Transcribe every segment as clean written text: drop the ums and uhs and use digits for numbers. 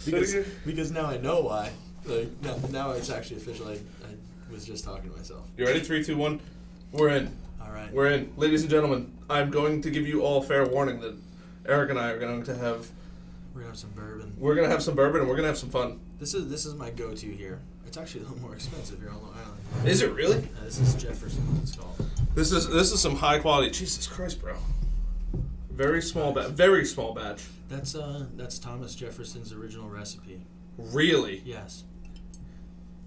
Because now I know why. Like now it's actually official. I was just talking to myself. You ready? 3, 2, 1. We're in. All right. We're in. Ladies and gentlemen, I'm going to give you all fair warning that Eric and I are going to have... We're going to have some bourbon. We're going to have some bourbon and we're going to have some fun. This is my go-to here. It's actually a little more expensive here on Long Island. Is it really? This is Jefferson, it's called. This is some high quality. Jesus Christ, bro. Very small batch. Very small batch. That's Thomas Jefferson's original recipe. Really? Yes.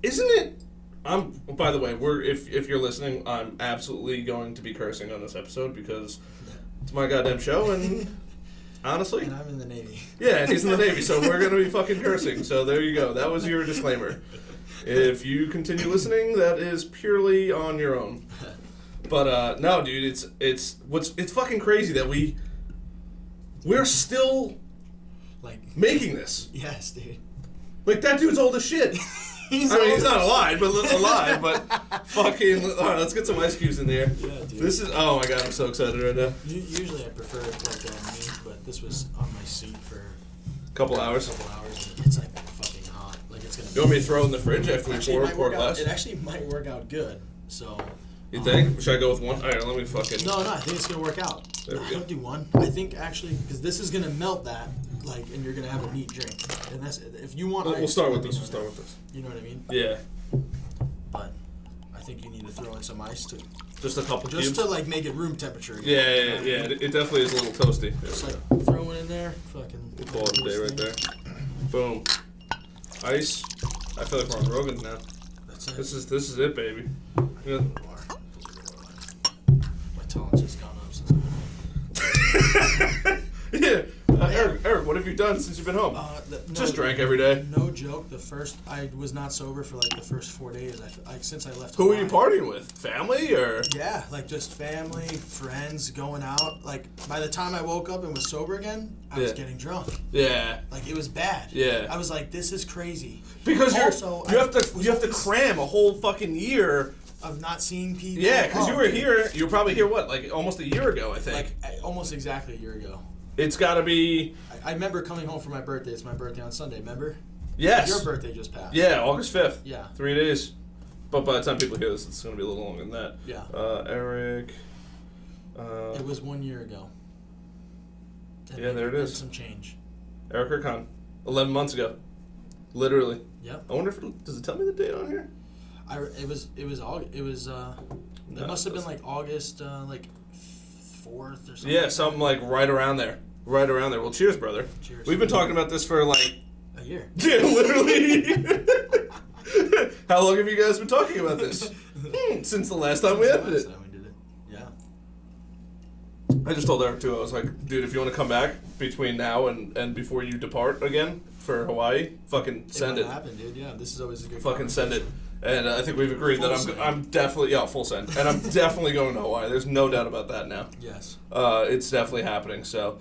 Isn't it? By the way, if you're listening, I'm absolutely going to be cursing on this episode because it's my goddamn show, and honestly, and I'm in the Navy. Yeah, and he's in the Navy, so we're gonna be fucking cursing. So there you go. That was your disclaimer. If you continue listening, that is purely on your own. But no, dude, it's fucking crazy that we're still like making this. Yes, dude. Like that dude's old as shit. He's not alive, but fucking. All right, let's get some ice cubes in there. Yeah, dude. This is. Oh my god, I'm so excited right now. Usually I prefer like meat, but this was on my seat for a couple hours. And it's like fucking hot. Like it's gonna. You want me to throw in the fridge after we pour glass? It actually might work out good. So. You think? Should I go with one? All right, let me fucking. No, I think it's gonna work out. There we go. Don't do one. I think actually because this is gonna melt that. Like, and you're gonna have a neat drink, and that's if you want. We'll start with this. We'll start with this. You know what I mean? Yeah. But I think you need to throw in some ice too. Just a couple cubes. Just to like make it room temperature. Yeah. It definitely is a little toasty. Just like throw it in there, fucking. We'll call it a day right there. Boom. Ice. I feel like we're on Rogan now. That's it. This is it, baby. Yeah. My tolerance has gone up since. Yeah. Eric, what have you done since you've been home? Just drank every day. No joke. I was not sober for like the first 4 days. Since I left. Who were you partying with? Family or? Yeah, like just family, friends, going out. Like by the time I woke up and was sober again, I was getting drunk. Yeah. Like it was bad. Yeah. I was like, this is crazy. Because you have to cram a whole fucking year of not seeing people. Yeah, because you were probably here what, like almost a year ago, I think. Like almost exactly a year ago. It's got to be... I remember coming home for my birthday. It's my birthday on Sunday, remember? Yes. Your birthday just passed. Yeah, August 5th. Yeah. 3 days. But by the time people hear this, it's going to be a little longer than that. Yeah. Eric... it was 1 year ago. And there it is. Some change. Eric Erkan. 11 months ago. Literally. Yep. I wonder if does it tell me the date on here? It must have been like August, like 4th or something. Yeah, something like right around there. Right around there. Well, cheers, brother. Cheers. We've been talking about this for like... a year. Yeah, literally. How long have you guys been talking about this? Since the last time we ended it. Yeah. I just told Eric too, I was like, dude, if you want to come back between now and before you depart again for Hawaii, fucking send it. It might happen, dude. Yeah, this is always a good fucking send it. And I think we've agreed that I'm definitely, full send. And I'm definitely going to Hawaii. There's no doubt about that now. Yes. It's definitely happening, so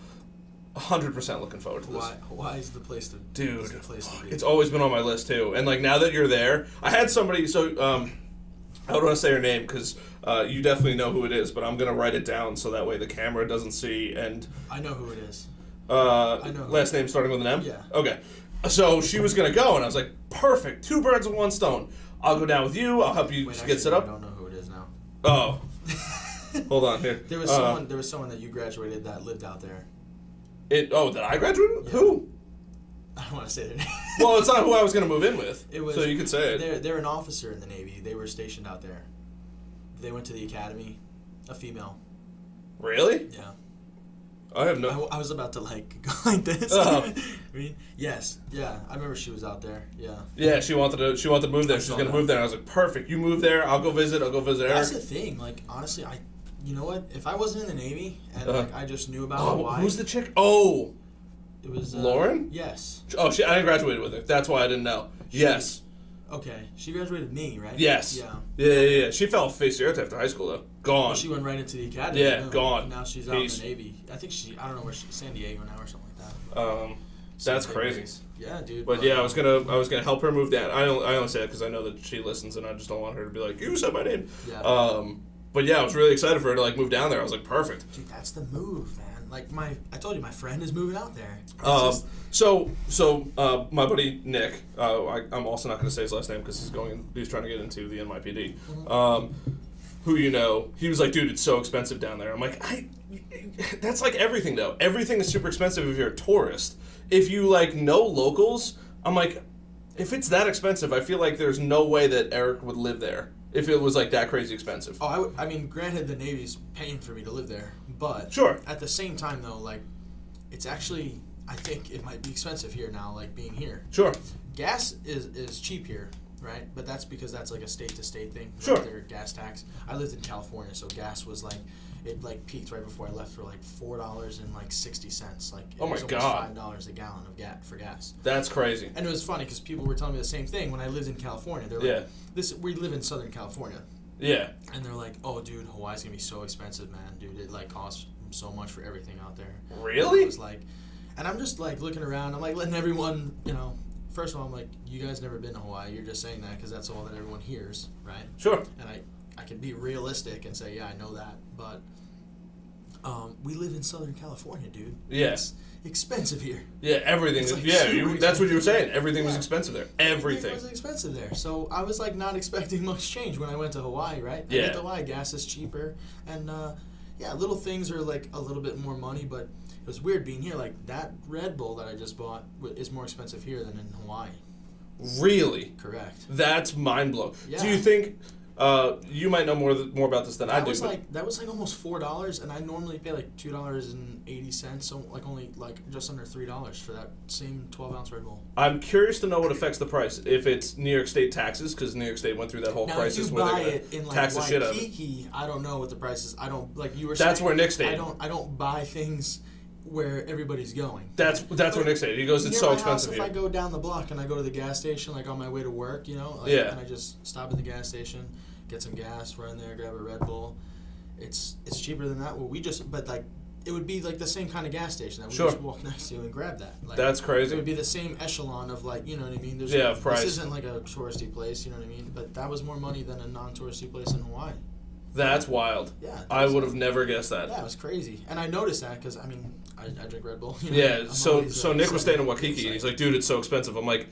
100% looking forward to this. Hawaii's the place to... Dude, the place to be. It's always been on my list, too. And, like, now that you're there, I had somebody, so, I don't want to say her name, because you definitely know who it is, but I'm going to write it down so that way the camera doesn't see, and... I know who it is. I know. Last name starting with an M? Yeah. Okay. So she was going to go, and I was like, perfect, 2 birds with 1 stone. I'll go down with you. I'll help you get set up. I don't know who it is now. Oh. Hold on here. There was someone that you graduated that lived out there. That I graduated? Yeah. Who? I don't want to say their name. Well, it's not who I was going to move in with. So you could say it. They're an officer in the Navy. They were stationed out there. They went to the academy. A female. Really? Yeah. I have no... I was about to, go like this. Oh. I mean, yes. Yeah, I remember she was out there. Yeah. Yeah, she wanted to move there. She was going to move there. I was like, perfect. You move there. I'll go visit Eric. That's the thing. Like, honestly, you know what? If I wasn't in the Navy and, I just knew about Hawaii... Who's the chick? Oh! It was... Lauren? Yes. Oh, I didn't graduate with her. That's why I didn't know. Yes. Okay. She graduated with me, right? Yes. Yeah. Yeah. She fell face to earth after high school, though. Gone. Well, she went right into the academy. Yeah, gone. Now she's out in the Navy. I think I don't know where she's, San Diego now or something like that. That's crazy. Yeah, dude. But yeah, I was gonna help her move down. I only say it because I know that she listens, and I just don't want her to be like, you said my name. Yeah. But yeah, I was really excited for her to move down there. I was like, perfect. Dude, that's the move, man. Like I told you, my friend is moving out there. So my buddy Nick, I'm also not going to say his last name because he's trying to get into the NYPD. Who he was like, dude, it's so expensive down there. I'm like, that's like everything though. Everything is super expensive if you're a tourist. If you like know locals, I'm like, if it's that expensive, I feel like there's no way that Eric would live there if it was like that crazy expensive. Oh, I mean, granted, the Navy's paying for me to live there, but sure. At the same time though, like, it's actually, I think it might be expensive here now, like being here. Sure. Gas is cheap here. Right, but that's because that's like a state-to-state thing. Sure. Like their gas tax. I lived in California, so gas was like, it like peaked right before I left for like $4.60. Like, it oh my was God, almost $5 a gallon of gas for gas. That's crazy. And it was funny because people were telling me the same thing when I lived in California. They're like, we live in Southern California. Yeah. And they're like, oh, dude, Hawaii's gonna be so expensive, man. Dude, it like costs so much for everything out there. Really? It was like, and I'm just like looking around. I'm like letting everyone, First of all, I'm like, you guys never been to Hawaii. You're just saying that because that's all that everyone hears, right? Sure. And I can be realistic and say, yeah, I know that. But we live in Southern California, dude. Yeah. It's expensive here. Yeah, everything. Like that's what you were saying. Everything was expensive there. Everything was expensive there. So I was like not expecting much change when I went to Hawaii, right? I went to Hawaii, gas is cheaper. And little things are like a little bit more money, but it was weird being here. Like, that Red Bull that I just bought is more expensive here than in Hawaii. Really? Correct. That's mind-blowing. Yeah. Do you think, you might know more about this than I do. That was like almost $4, and I normally pay like $2.80, so like only like just under $3 for that same 12-ounce Red Bull. I'm curious to know what affects the price. If it's New York State taxes, because New York State went through that whole crisis where they're going to tax the shit out of it. Waikiki, I don't know what the price is. I don't, like you were saying. That's where Nick stayed. I don't buy things where everybody's going. That's where Nick stayed. He goes, it's so expensive here. If I go down the block and I go to the gas station, like on my way to work, and I just stop at the gas station, get some gas, run there, grab a Red Bull. It's cheaper than that. Well, it would be like the same kind of gas station that we just walk next to and grab that. Like, that's crazy. It would be the same echelon of like, you know what I mean? Price. This isn't like a touristy place, you know what I mean? But that was more money than a non-touristy place in Hawaii. That's wild. Yeah. I would have never guessed that. Yeah, it was crazy. And I noticed that because, I mean, I drink Red Bull. So Nick was staying in Waikiki, and he's like, dude, it's so expensive. I'm like,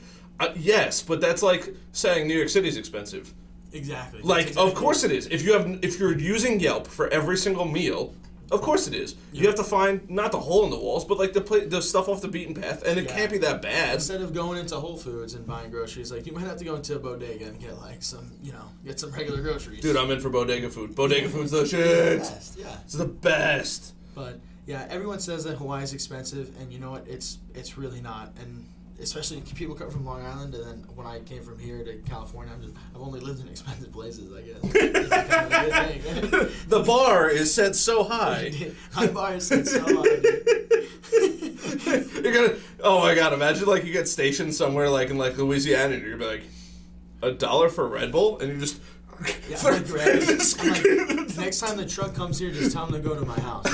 yes, but that's like saying New York City's expensive. Exactly. Like, of course it is. If you're using Yelp for every single meal, of course it is. You have to find not the hole in the walls, but like the stuff off the beaten path, and it can't be that bad. Instead of going into Whole Foods and buying groceries, like you might have to go into a bodega and get like some, get some regular groceries. Dude, I'm in for bodega food. Bodega food's the shit. It's the best, yeah. It's the best. But yeah, everyone says that Hawaii's expensive, and you know what? It's really not, and especially people come from Long Island, and then when I came from here to California, I've only lived in expensive places, I guess. It's kind of a good thing. The bar is set so high. My bar is set so high, dude. You're gonna, oh my God, imagine like you get stationed somewhere like in like Louisiana, and you're gonna be like, $1 for Red Bull? And you just... Yeah, I'm like, next time the truck comes here, just tell them to go to my house.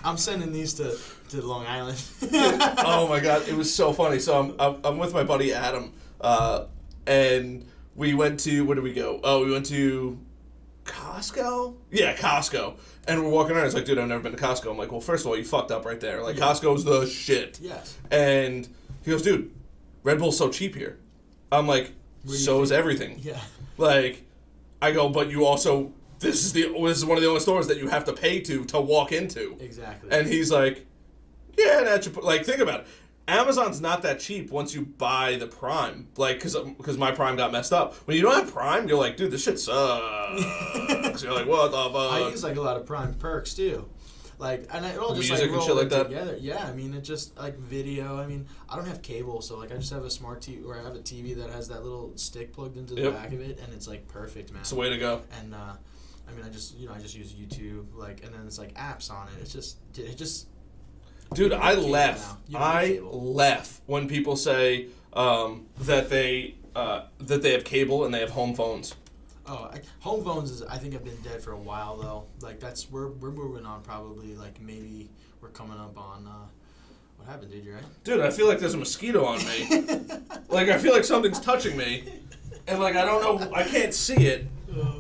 I'm sending these to Long Island. Oh my God, it was so funny. So I'm with my buddy Adam, and we went to, where did we go? Oh, we went to Costco? Yeah, Costco. And we're walking around. He's like, dude, I've never been to Costco. I'm like, well, first of all, you fucked up right there. Like, Costco's the shit. Yes. And he goes, dude, Red Bull's so cheap here. I'm like, so is everything. Yeah. Like, I go, but you also, this is one of the only stores that you have to pay to walk into. Exactly. And he's like, yeah, that should, like, think about it. Amazon's not that cheap once you buy the Prime. Like, because my Prime got messed up. When you don't have Prime, you're like, dude, this shit sucks. You're like, what the fuck? I use, like, a lot of Prime perks, too. Like, and it all just, music like, and shit like that? together. Yeah, I mean, it just, like, video. I mean, I don't have cable, so, like, I just have a smart TV, or I have a TV that has that little stick plugged into the back of it, and it's, like, perfect, man. It's the way to go. And, I mean, I just use YouTube, like, and then it's, like, apps on it. It just... Dude, I laugh when people say that they have cable and they have home phones. Oh, home phones I think have been dead for a while though. Like we're moving on probably. Like maybe we're coming up on. What happened, dude? You right? Dude, I feel like there's a mosquito on me. Like I feel like something's touching me, and like I don't know, I can't see it,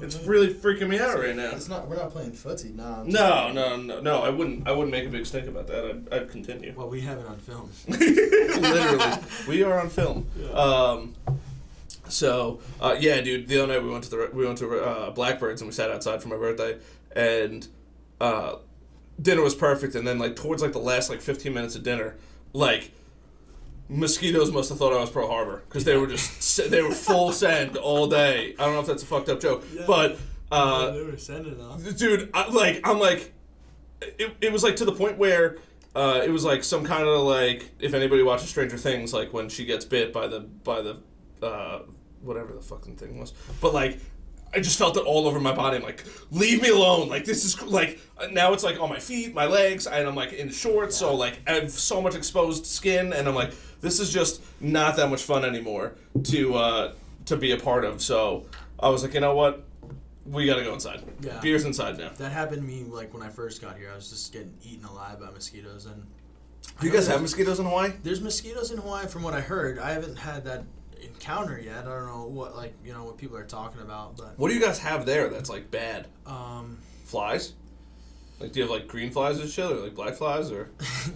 It's really freaking me out right now. It's not. We're not playing footsie. Nah. No. I wouldn't make a big stink about that. I'd continue. Well, we have it on film. Literally, we are on film. Yeah. Yeah, dude. The other night we went to Blackbirds and we sat outside for my birthday, and dinner was perfect. And then like towards like the last like 15 minutes of dinner, like mosquitoes must have thought I was Pearl Harbor because they were full send all day. I don't know if that's a fucked up joke, but they were sending off. Dude, it was like to the point where it was like some kind of like if anybody watches Stranger Things, like when she gets bit by the whatever the fucking thing was, but like I just felt it all over my body. I'm like, leave me alone. Like this is like now it's like on my feet, my legs, and I'm like in shorts, so like I have so much exposed skin, and I'm like, this is just not that much fun anymore to be a part of. So I was like, you know what? We gotta go inside. Yeah. Beer's inside now. That happened to me like when I first got here. I was just getting eaten alive by mosquitoes. And do you guys have mosquitoes in Hawaii? There's mosquitoes in Hawaii from what I heard. I haven't had that encounter yet. I don't know what people are talking about. But what do you guys have there that's like bad? Flies? Like do you have like green flies and shit, or like black flies, or?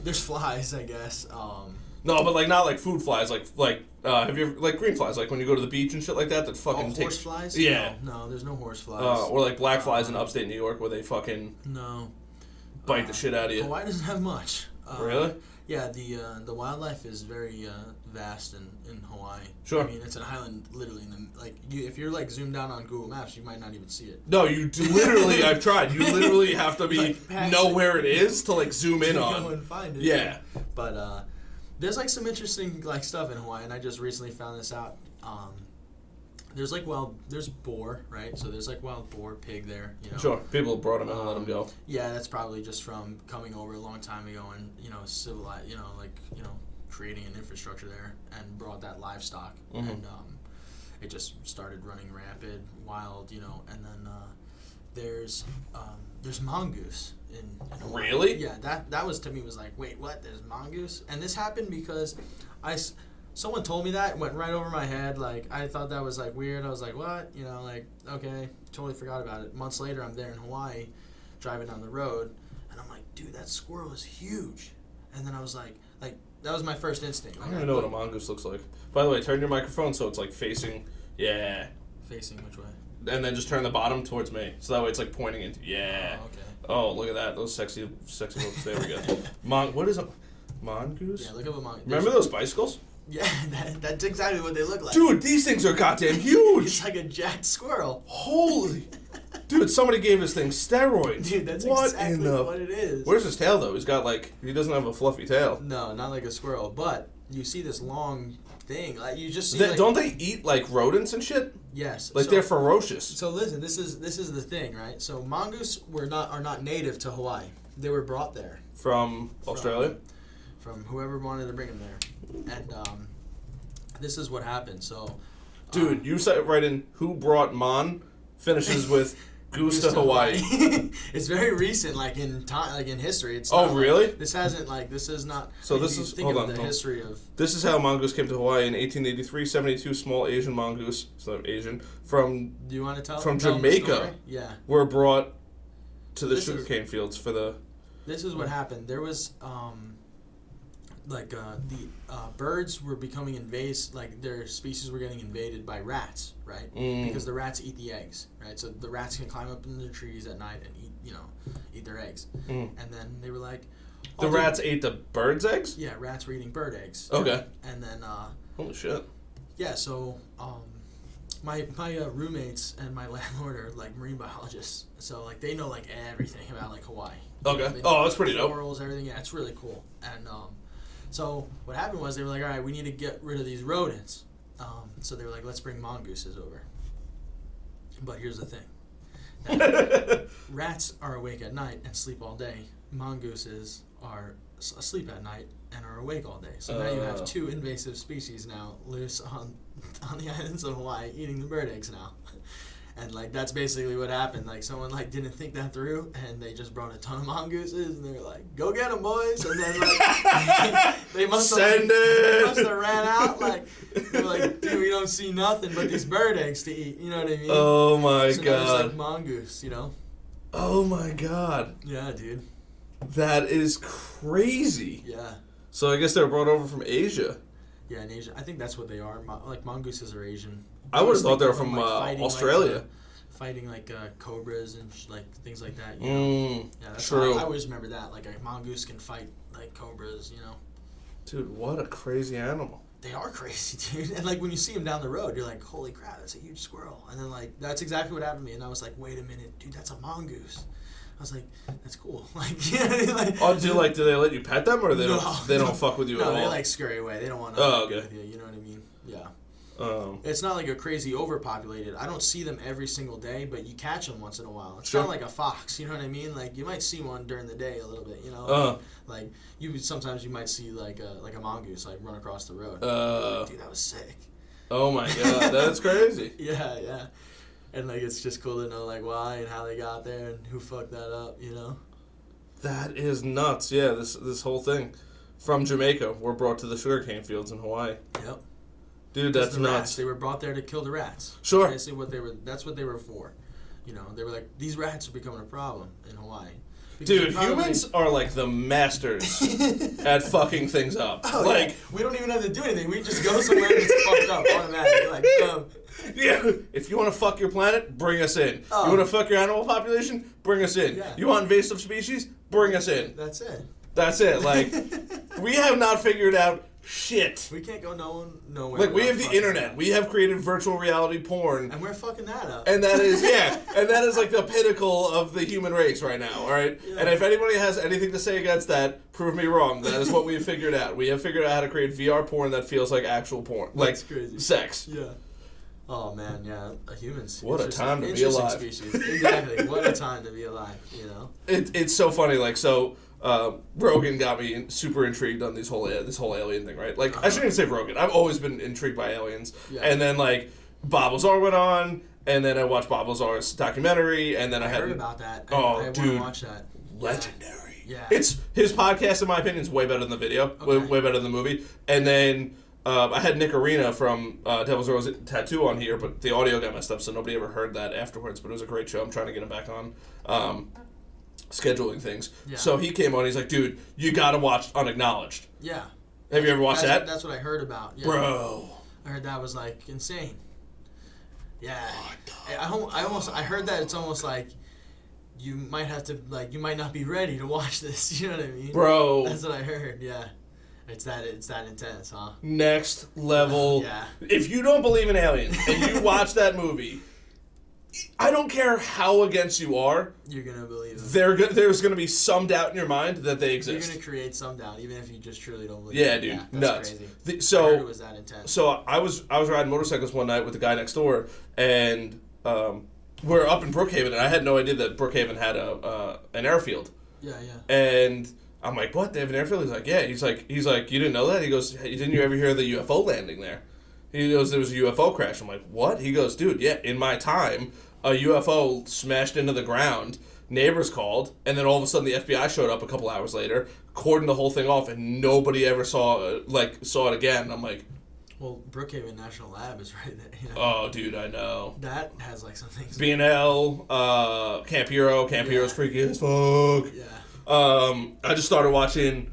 There's flies, I guess. No, but like not like food flies, like have you ever, like green flies, like when you go to the beach and shit like that fucking takes... horse flies? Yeah. No, there's no horse flies. Or like black flies in upstate New York where they fucking... No. Bite the shit out of you. Hawaii doesn't have much. Really? Yeah, the wildlife is very vast in Hawaii. Sure. I mean, it's an island literally in the, like, if you're like zoomed down on Google Maps, you might not even see it. No, you literally, I've tried. You literally have to be know where it is to like zoom in on. Go and find it. Yeah. But there's like some interesting like stuff in Hawaii, and I just recently found this out. There's boar, right? So there's like wild boar, pig there. You know. Sure. People brought them in and let them go. Yeah, that's probably just from coming over a long time ago and creating an infrastructure there and brought that livestock, and it just started running rampant, wild, and then there's mongoose in Hawaii. Really? Yeah, that was to me was like, wait, what? There's mongoose, and this happened because someone told me that, it went right over my head. Like I thought that was like weird. I was like, what? Okay, totally forgot about it. Months later, I'm there in Hawaii, driving down the road, and I'm like, dude, that squirrel is huge. And then I was like that was my first instinct. I don't even know what a mongoose looks like. By the way, turn your microphone so it's like facing. Yeah. Facing which way? And then just turn the bottom towards me, so that way it's like pointing into. Yeah. Oh, okay. Oh, look at that! Those sexy looks. There we go. What is a mongoose? Yeah, look at a mongoose. Remember those bicycles? Yeah, that's exactly what they look like. Dude, these things are goddamn huge. It's like a jacked squirrel. Holy. Dude, somebody gave this thing steroids. Dude, that's exactly what it is. Where's his tail, though? He doesn't have a fluffy tail. No, not like a squirrel, but you see this long thing. Like you just see don't they eat like rodents and shit? Yes. Like they're ferocious. So listen, this is the thing, right? So mongoose are not native to Hawaii. They were brought there. From Australia? From whoever wanted to bring them there. And this is what happened. So dude, you said it right in who brought Mon finishes with Goose to Hawaii. It's very recent, like in time, like in history. It's really? This hasn't this is not. So this is history of. This is how mongoose came to Hawaii in 1883. 72 small Asian mongoose, so Asian from. Do you want to tell? From Jamaica? Yeah. Were brought to the sugarcane fields for the. This is what happened. There was birds were becoming invasive, like their species were getting invaded by rats, right? Because the rats eat the eggs, right? So the rats can climb up in the trees at night and eat their eggs. And then they were like, the rats ate the birds' eggs? Yeah, rats were eating bird eggs. Okay. And then holy shit. Yeah, so my roommates and my landlord are like marine biologists, so like they know like everything about like Hawaii. Okay. Oh, that's pretty dope. Corals, everything. Yeah, it's really cool. And so what happened was they were like, all right, we need to get rid of these rodents. So they were like, let's bring mongooses over. But here's the thing. Rats are awake at night and sleep all day. Mongooses are asleep at night and are awake all day. So now you have two invasive species now loose on the islands of Hawaii eating the bird eggs now. And like that's basically what happened. Like someone like didn't think that through, and they just brought a ton of mongooses, and they were like, "Go get them, boys!" And then like they must have ran out. Like they were like, "Dude, we don't see nothing but these bird eggs to eat." You know what I mean? Oh my so god! Now there's like mongoose, you know? Oh my god! Yeah, dude. That is crazy. Yeah. So I guess they were brought over from Asia. Yeah, in Asia. I think that's what they are. Like mongooses are Asian. I would have thought they were from Australia. Fighting like cobras and like things like that. You know? Yeah, that's true. I always remember that. Like a mongoose can fight like cobras. You know. Dude, what a crazy animal. They are crazy, dude. And like when you see them down the road, you're like, "Holy crap, that's a huge squirrel!" And then like that's exactly what happened to me. And I was like, "Wait a minute, dude, that's a mongoose." I was like, "That's cool." Like, yeah. Like, do they let you pet them, or they don't fuck with you at all? No, they like scurry away. They don't want to okay. with you. You know what I mean? Yeah. It's not like a crazy overpopulated. I don't see them every single day, but you catch them once in a while. It's kind of like a fox. You know what I mean? Like you might see one during the day a little bit. You know, like sometimes you might see like a mongoose like run across the road. Dude, that was sick. Oh my god, that's crazy. Yeah. And like it's just cool to know like why and how they got there and who fucked that up. You know. That is nuts. Yeah, this whole thing from Jamaica. We're brought to the sugarcane fields in Hawaii. Yep. Dude, that's nuts. Rats. They were brought there to kill the rats. Sure. That's what they were for. You know, they were like, these rats are becoming a problem in Hawaii. Dude, humans are like the masters at fucking things up. Oh, like yeah. We don't even have to do anything. We just go somewhere and it's fucked up automatically. Like, yeah. If you want to fuck your planet, bring us in. You want to fuck your animal population, bring us in. Yeah. You want invasive species, bring us in. That's it. That's it. Like, we have not figured out shit. We can't go nowhere. Like, we have the internet. We have created virtual reality porn. And we're fucking that up. And that is, and that is like the pinnacle of the human race right now, all right? Yeah. And if anybody has anything to say against that, prove me wrong. That is what we have figured out. We have figured out how to create VR porn that feels like actual porn. That's like crazy. Sex. Yeah. Oh, man, yeah. Humans. What a time to be alive. Species. Exactly. What a time to be alive, you know? It's so funny, like, so... Rogan got me super intrigued on this whole alien thing, right? Like, I shouldn't even say Rogan. I've always been intrigued by aliens. Yeah. And then, like, Bob Lazar went on, and then I watched Bob Lazar's documentary, and then I heard about that. Oh, I dude. want to watch that. Legendary. Yeah. It's his podcast, in my opinion, is way better than the video. Okay. Way better than the movie. And then I had Nick Arena from Devil's Rose Tattoo on here, but the audio got messed up, so nobody ever heard that afterwards. But it was a great show. I'm trying to get him back on. Scheduling things. Yeah. So he came on, he's like, dude, you gotta watch Unacknowledged. Yeah. Have you ever watched that? That's what I heard about. Yeah. Bro. I heard that was like insane. Yeah. I heard that it's almost like you might have to, like, you might not be ready to watch this. You know what I mean? Bro. That's what I heard, yeah. It's that intense, huh? Next level. Yeah. If you don't believe in aliens and you watch that movie, I don't care how against you are. You're going to believe it. There's going to be some doubt in your mind that they exist. You're going to create some doubt, even if you just truly don't believe it. Dude. Yeah, dude. Nuts. Crazy. I heard it was that intense. So I was riding motorcycles one night with the guy next door, and we're up in Brookhaven, and I had no idea that Brookhaven had an airfield. Yeah. And I'm like, what? They have an airfield? He's like, yeah. He's like, you didn't know that? He goes, hey, didn't you ever hear of the UFO landing there? He goes, there was a UFO crash. I'm like, what? He goes, dude, yeah, in my time, a UFO smashed into the ground, neighbors called, and then all of a sudden the FBI showed up a couple hours later, cordoned the whole thing off, and nobody ever saw it again. I'm like... Well, Brookhaven National Lab is right there. You know? Oh, dude, I know. That has, like, some things... B&L, Camp Hero. Camp Hero's freaky as fuck. Yeah. I just started watching...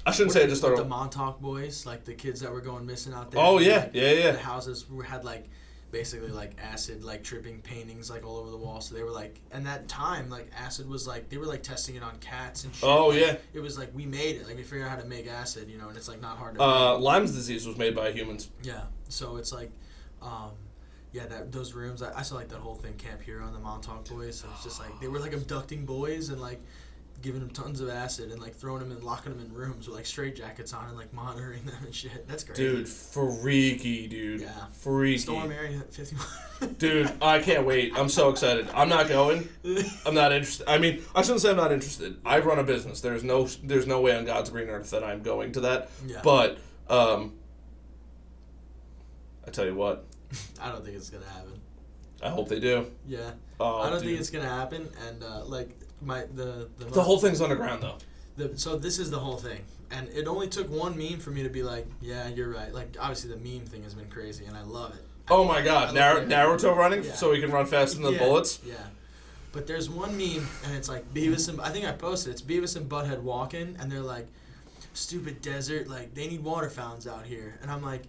I shouldn't say I just started... The Montauk boys, like, the kids that were going missing out there. Oh, yeah, like, yeah. The houses had, like... basically like acid like tripping paintings like all over the wall, so they were like, and that time like acid was like they were like testing it on cats and shit. Oh, like, yeah. It was like we made it, like we figured out how to make acid, you know, and it's like not hard to make. Lyme's disease was made by humans. Yeah, so it's like those rooms I saw like that whole thing, Camp Hero and the Montauk boys, so it's just like they were like abducting boys and like giving them tons of acid and like throwing them and locking them in rooms with like straight jackets on and like monitoring them and shit. That's crazy. Dude, freaky, dude. Yeah. Freaky. Storm Area 51. Dude, I can't wait. I'm so excited. I'm not going. I'm not interested. I mean, I shouldn't say I'm not interested. I run a business. There's no way on God's green earth that I'm going to that. Yeah. But I tell you what. I don't think it's gonna happen. I hope they do. Yeah. Oh, I don't dude. think it's gonna happen. And the whole thing's underground though. So this is the whole thing, and it only took one meme for me to be like, yeah, you're right. Like obviously the meme thing has been crazy, and I love it. Oh my God, Naruto running so he can run faster than the bullets. Yeah. But there's one meme, and it's like Beavis and I think I posted. It's Beavis and Butthead walking, and they're like, "Stupid desert, like they need water fountains out here." And I'm like,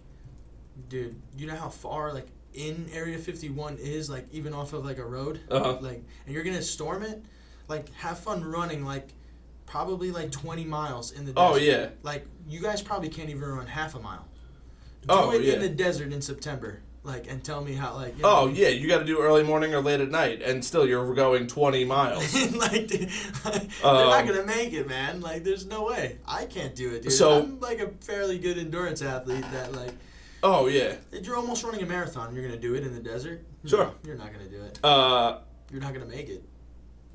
dude, you know how far like in Area 51 is, like even off of like a road, like, and you're gonna storm it, like have fun running like probably like 20 miles in the desert. Oh yeah. Like you guys probably can't even run half a mile. Do it in the desert in September. Like, and tell me how, like... You know, oh, yeah, you got to do early morning or late at night, and still you're going 20 miles. like, dude, they're not going to make it, man. Like, there's no way. I can't do it, dude. So, I'm, like, a fairly good endurance athlete that, like... Oh, yeah. You're almost running a marathon. You're going to do it in the desert? Sure. No, you're not going to do it. You're not going to make it.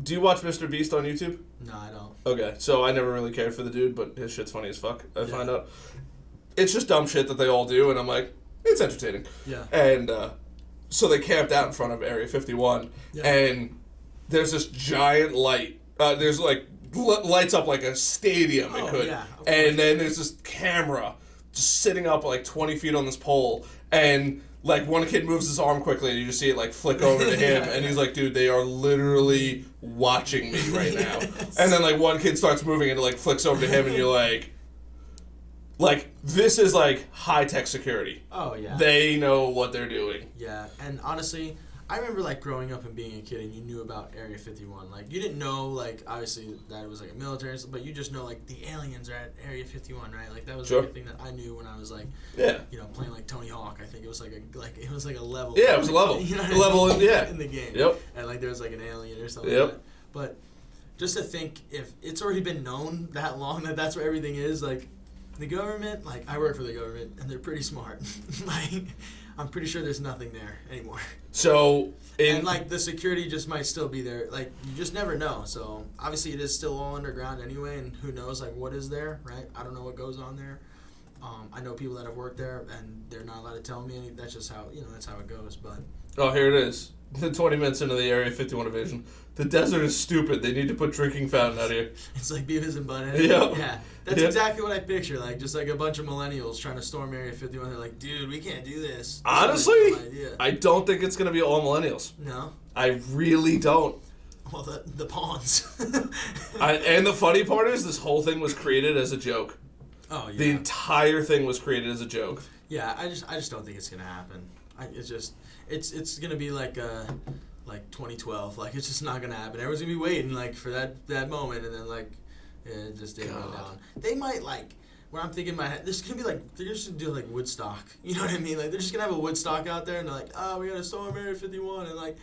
Do you watch Mr. Beast on YouTube? No, I don't. Okay, so I never really cared for the dude, but his shit's funny as fuck, I find out. It's just dumb shit that they all do, and I'm like... It's entertaining. Yeah. And so they camped out in front of Area 51, and there's this giant light. There's like lights up like a stadium. Oh, it could. yeah, and then there's this camera just sitting up like 20 feet on this pole, and like one kid moves his arm quickly, and you just see it like flick over to him, and he's like, "Dude, they are literally watching me right now." And then like one kid starts moving, and it like flicks over to him, and you're like. Like, this is, like, high-tech security. Oh, yeah. They know what they're doing. Yeah, and honestly, I remember, like, growing up and being a kid and you knew about Area 51. Like, you didn't know, like, obviously that it was, like, a military, but you just know, like, the aliens are at Area 51, right? Like, that was, like, a thing that I knew when I was, like, you know, playing, like, Tony Hawk. I think it was, like, a level. Yeah, it was a level. You know what a level, in the game. Yep. And, like, there was, like, an alien or something like that. But just to think, if it's already been known that long that that's where everything is, like... The government, like, I work for the government, and they're pretty smart. Like, I'm pretty sure there's nothing there anymore. So, and, like, the security just might still be there. Like, you just never know. So, obviously, it is still all underground anyway, and who knows, like, what is there, right? I don't know what goes on there. I know people that have worked there, and they're not allowed to tell me anything. That's just how, you know, that's how it goes, but... Oh, here it is. 20 minutes into the Area 51 invasion. The desert is stupid. They need to put drinking fountain out here. It's like Beavis and Butthead. Yep. Yeah. That's exactly what I picture. Like, just like a bunch of millennials trying to storm Area 51. They're like, dude, we can't do this. Honestly, I don't think it's going to be all millennials. No? I really don't. Well, the pawns. And the funny part is, this whole thing was created as a joke. Oh, yeah. The entire thing was created as a joke. Yeah, I just don't think it's going to happen. It's going to be like 2012. Like, it's just not going to happen. Everyone's going to be waiting, like, for that moment, and then, like, it just didn't go down. They might, like, where I'm thinking in my head, there's going to be, like, they're just going to do, like, Woodstock. You know what I mean? Like, they're just going to have a Woodstock out there, and they're like, oh, we got to storm Area 51, and, like...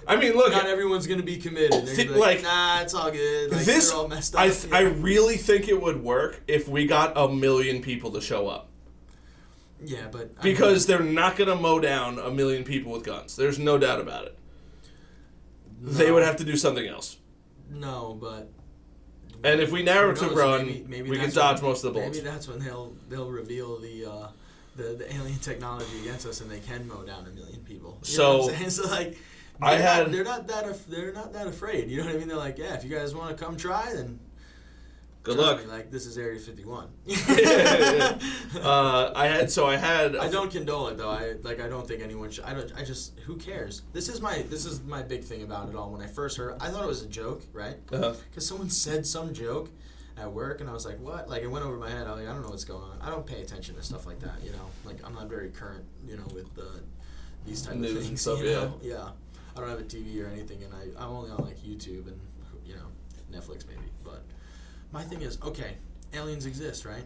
I mean, look... Not everyone's going to be committed. They're going to be like, nah, it's all good. Like, they're all messed up. I really think it would work if we got 1 million people to show up. Yeah, but... Because they're not going to mow down 1 million people with guns. There's no doubt about it. No. They would have to do something else. No, but... And if we narrow to run, maybe we can dodge most of the bullets. Maybe that's when they'll reveal the alien technology against us, and they can mow down 1 million people. You know what I'm saying? So, like... They're not that afraid. You know what I mean? They're like, yeah, if you guys want to come try, then... Good luck. Me, like, this is Area 51. yeah. I don't condole it though. I don't think anyone should. Who cares? This is my big thing about it all. When I first heard, I thought it was a joke, right? Because someone said some joke at work, and I was like, what? Like, it went over my head. I was like, I don't know what's going on. I don't pay attention to stuff like that. You know, like, I'm not very current. You know, with these type news of things. And stuff. You know? Yeah. I don't have a TV or anything, and I'm only on like YouTube and Netflix maybe, but. My thing is, okay, aliens exist, right?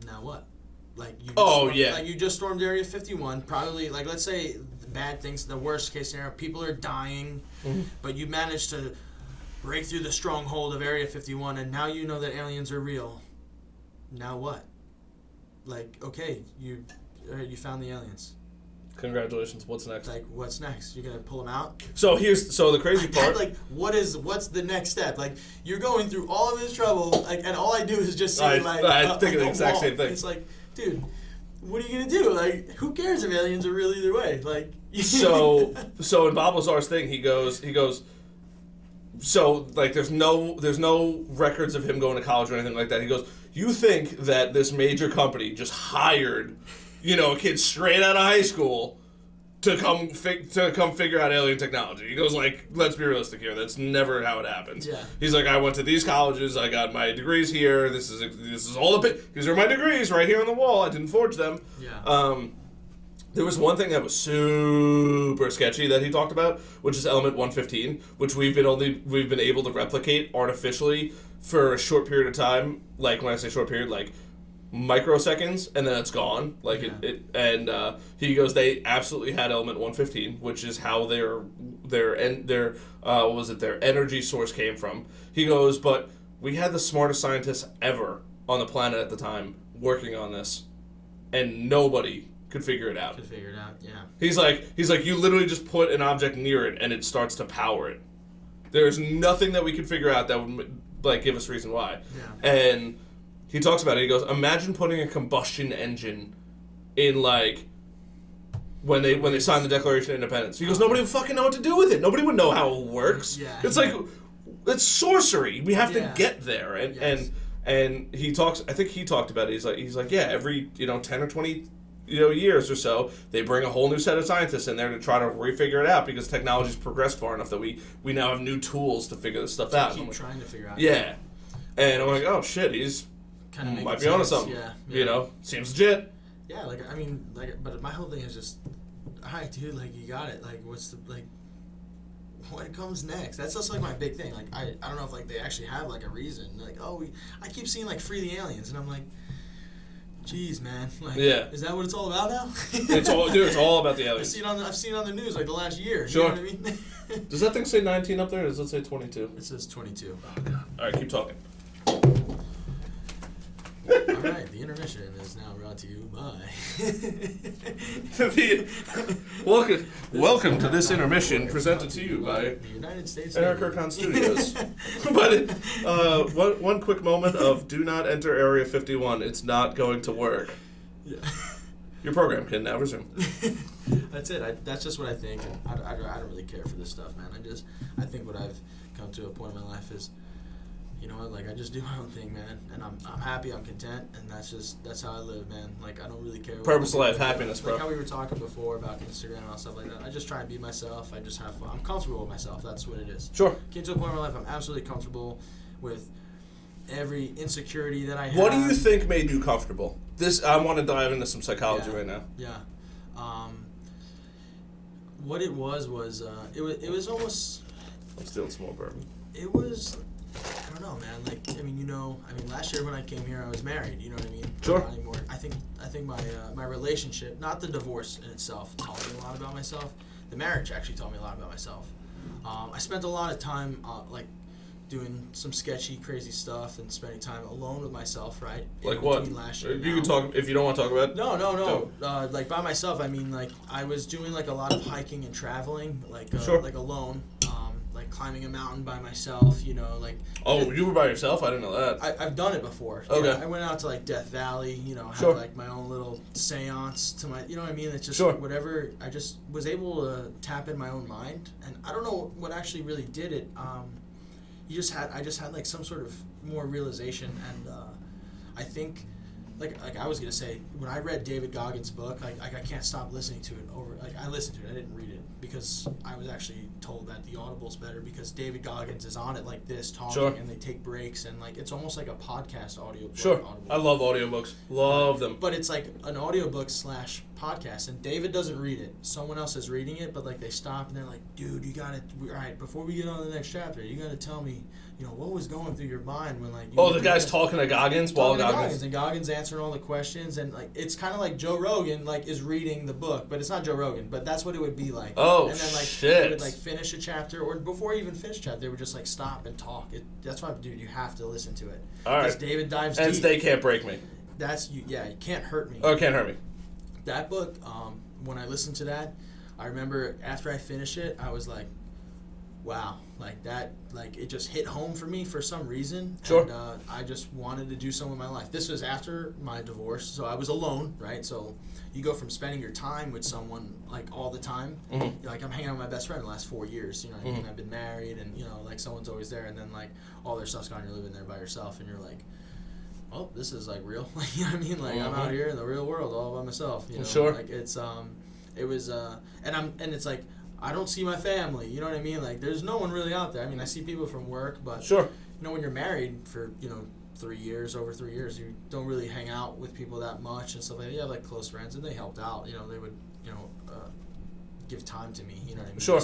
Now what? Like you just stormed Area 51. Probably, like, let's say the bad things, the worst case scenario, people are dying, but you managed to break through the stronghold of Area 51, and now you know that aliens are real. Now what? Like, okay, you found the aliens. Congratulations. What's next? Like, what's next? You're gonna pull them out? So the crazy part. Like, what's the next step? Like, you're going through all of this trouble, like, and all I do is just see I think the exact same thing. It's like, dude, what are you gonna do? Like, who cares if aliens are real either way? Like, so in Bob Lazar's thing, he goes. So like, there's no records of him going to college or anything like that. He goes, you think that this major company just hired, a kid straight out of high school to come figure out alien technology? He goes, like, let's be realistic here. That's never how it happens. Yeah. He's like, I went to these colleges. I got my degrees here. This is all these are my degrees right here on the wall. I didn't forge them. Yeah. There was one thing that was super sketchy that he talked about, which is element 115, which we've been able to replicate artificially for a short period of time. Like, when I say short period, like microseconds, and then it's gone. Like, yeah. He goes, they absolutely had element 115, which is how their energy source came from. He goes, but we had the smartest scientists ever on the planet at the time working on this, and nobody could figure it out. Yeah. He's like, you literally just put an object near it and it starts to power it. There's nothing that we could figure out that would, like, give us reason why. Yeah. And he talks about it. He goes, imagine putting a combustion engine in, like, when they signed the Declaration of Independence. He goes, nobody would fucking know what to do with it. Nobody would know how it works. Yeah. It's like, it's sorcery. We have to get there. Yes. And he talks. I think he talked about it. He's like, yeah, every 10 or 20 years or so, they bring a whole new set of scientists in there to try to refigure it out, because technology's progressed far enough that we now have new tools to figure this stuff out. Keep trying to figure out. Yeah. And I'm like, oh shit, he's kind of might be onto something. Yeah. Seems legit. Yeah, but my whole thing is just, all right, dude, like, you got it. Like, what's the, like, what comes next? That's just, like, my big thing. Like, I don't know if, like, they actually have, like, a reason. Like, I keep seeing, like, Free the Aliens, and I'm like, jeez, man. Like, yeah. Is that what it's all about now? It's all about the aliens. I've seen it on the news, like, the last year. Sure. You know what I mean? Does that thing say 19 up there, or does it say 22? It says 22. Oh, God. All right, keep talking. All right, the intermission is now brought to you by... Welcome to this intermission, presented to you by the United States Eric Erkan Studios. But one quick moment of do not enter Area 51. It's not going to work. Yeah. Your program can now resume. That's it. That's just what I think, and I don't really care for this stuff, man. I think what I've come to a point in my life is, you know what, like, I just do my own thing, man, and I'm happy, I'm content, and that's how I live, man. Like, I don't really care. Purpose of life, happiness, bro. Like how we were talking before about Instagram and all stuff like that. I just try and be myself. I just have fun. I'm comfortable with myself. That's what it is. Sure. Came to a point in my life I'm absolutely comfortable with every insecurity that I have. What do you think made you comfortable? I want to dive into some psychology right now. Yeah. What it was it was almost. I'm stealing some more bourbon. It was. I don't know, man. Like, last year when I came here, I was married. You know what I mean? Sure. Not anymore. I think my relationship, not the divorce in itself, taught me a lot about myself. The marriage actually taught me a lot about myself. I spent a lot of time doing some sketchy, crazy stuff and spending time alone with myself. Right? Like what? Last year you can talk if you don't want to talk about it. No. Like by myself, I mean, like, I was doing like a lot of hiking and traveling, like sure. like alone. Like climbing a mountain by myself, you know, like... Oh, you were by yourself? I didn't know that. I've done it before. Okay. I went out to, like, Death Valley, you know, had, sure. like, my own little seance to my... You know what I mean? It's just sure. whatever... I just was able to tap in my own mind, and I don't know what actually really did it. I just had, like, some sort of more realization, and I think... Like I was gonna say, when I read David Goggins' book, I can't stop listening to it over. Like, I listened to it, I didn't read it because I was actually told that the Audible's better because David Goggins is on it like this, talking, sure. and they take breaks, and like it's almost like a podcast audio. Sure, Audible. I love audiobooks, love them. But it's like an audiobook / podcast, and David doesn't read it. Someone else is reading it, but like they stop and they're like, "Dude, you gotta. All right, before we get on to the next chapter, you gotta tell me." You know, what was going through your mind when, like... the guy's talking to Goggins while Goggins... And Goggins answering all the questions, and, like, it's kind of like Joe Rogan, like, is reading the book, but it's not Joe Rogan, but that's what it would be like. Oh, and then, like, shit. They would, like, finish a chapter, or before you even finish a chapter, they would just, like, stop and talk. That's why, dude, you have to listen to it. All right. Because David dives and deep. They Can't Break Me. You can't hurt me. Oh, Can't Hurt Me. That book, when I listened to that, I remember after I finished it, I was like, wow, like that, like it just hit home for me for some reason. Sure. And I just wanted to do something with my life. This was after my divorce, so I was alone, right? So you go from spending your time with someone like all the time, like I'm hanging out with my best friend the last 4 years, you know what I mean? I've been married, and you know, like someone's always there, and then like all their stuff's gone, you're living there by yourself, and you're like, oh, this is like real. You know what I mean? Like I'm out here in the real world all by myself, you know? Sure. Like it's it was and it's like I don't see my family, you know what I mean? Like there's no one really out there. I mean, I see people from work, but sure. You know, when you're married for, you know, over 3 years, you don't really hang out with people that much and stuff like that. You have like close friends, and they helped out. You know, they would, you know, give time to me. You know what I mean? Sure.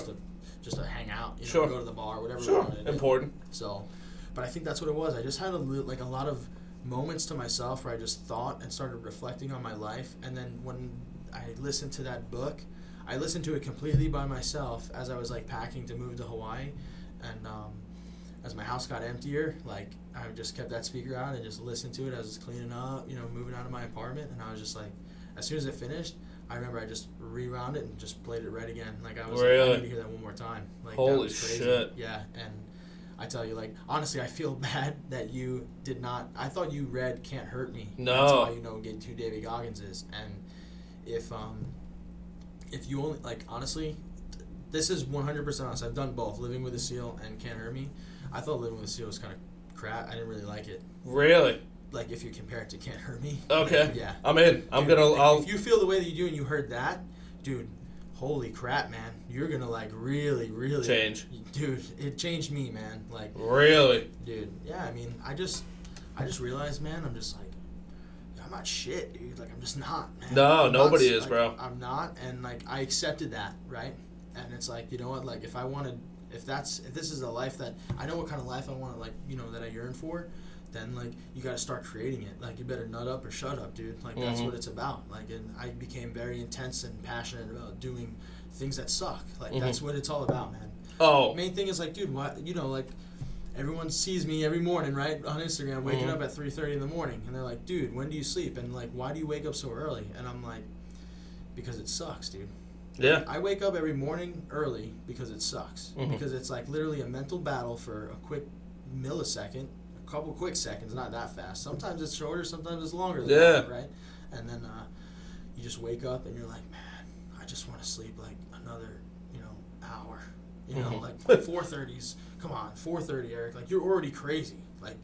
Just to hang out. You know, Sure. go to the bar, whatever. Sure. Important. So, but I think that's what it was. I just had a lot of moments to myself where I just thought and started reflecting on my life. And then when I listened to that book, I listened to it completely by myself as I was like packing to move to Hawaii, and as my house got emptier, like I just kept that speaker out and just listened to it as I was cleaning up, you know, moving out of my apartment, and I was just like, as soon as it finished, I remember I just rewound it and just played it right again. Like I was like, I need to hear that one more time. Like holy that was crazy. Shit. Yeah, and I tell you, like honestly, I feel bad that you did not. I thought you read Can't Hurt Me. No. That's why you know who David Goggins is, and if you only, like, honestly, this is 100% honest. I've done both, Living with a Seal and Can't Hurt Me. I thought Living with a Seal was kind of crap. I didn't really like it. Really? Like, if you compare it to Can't Hurt Me. Okay. Yeah. I'm in. If you feel the way that you do and you heard that, dude, holy crap, man. You're going to, like, really, really. Change. Dude, it changed me, man. Like. Really? Dude, yeah, I mean, I just realized, man, I'm just like, I'm not shit, dude. Like, I'm just not, man. No, nobody is, like, bro. I'm not, and like I accepted that, right? And it's like, you know what? Like, if this is a life that I know what kind of life I want to, like, you know, that I yearn for, then like you got to start creating it. Like, you better nut up or shut up, dude. Like that's what it's about. Like, and I became very intense and passionate about doing things that suck. Like that's what it's all about, man. Oh. The main thing is like, dude, what, you know, like. Everyone sees me every morning, right, on Instagram, waking up at 3:30 in the morning, and they're like, dude, when do you sleep? And like, why do you wake up so early? And I'm like, because it sucks, dude. Yeah. I wake up every morning early because it sucks. Because it's like literally a mental battle for a quick millisecond, a couple quick seconds, not that fast. Sometimes it's shorter, sometimes it's longer than that, right? And then you just wake up and you're like, man, I just want to sleep like another, you know, hour. You know, like 4:30's. Come on, 4:30, Eric. Like, you're already crazy. Like,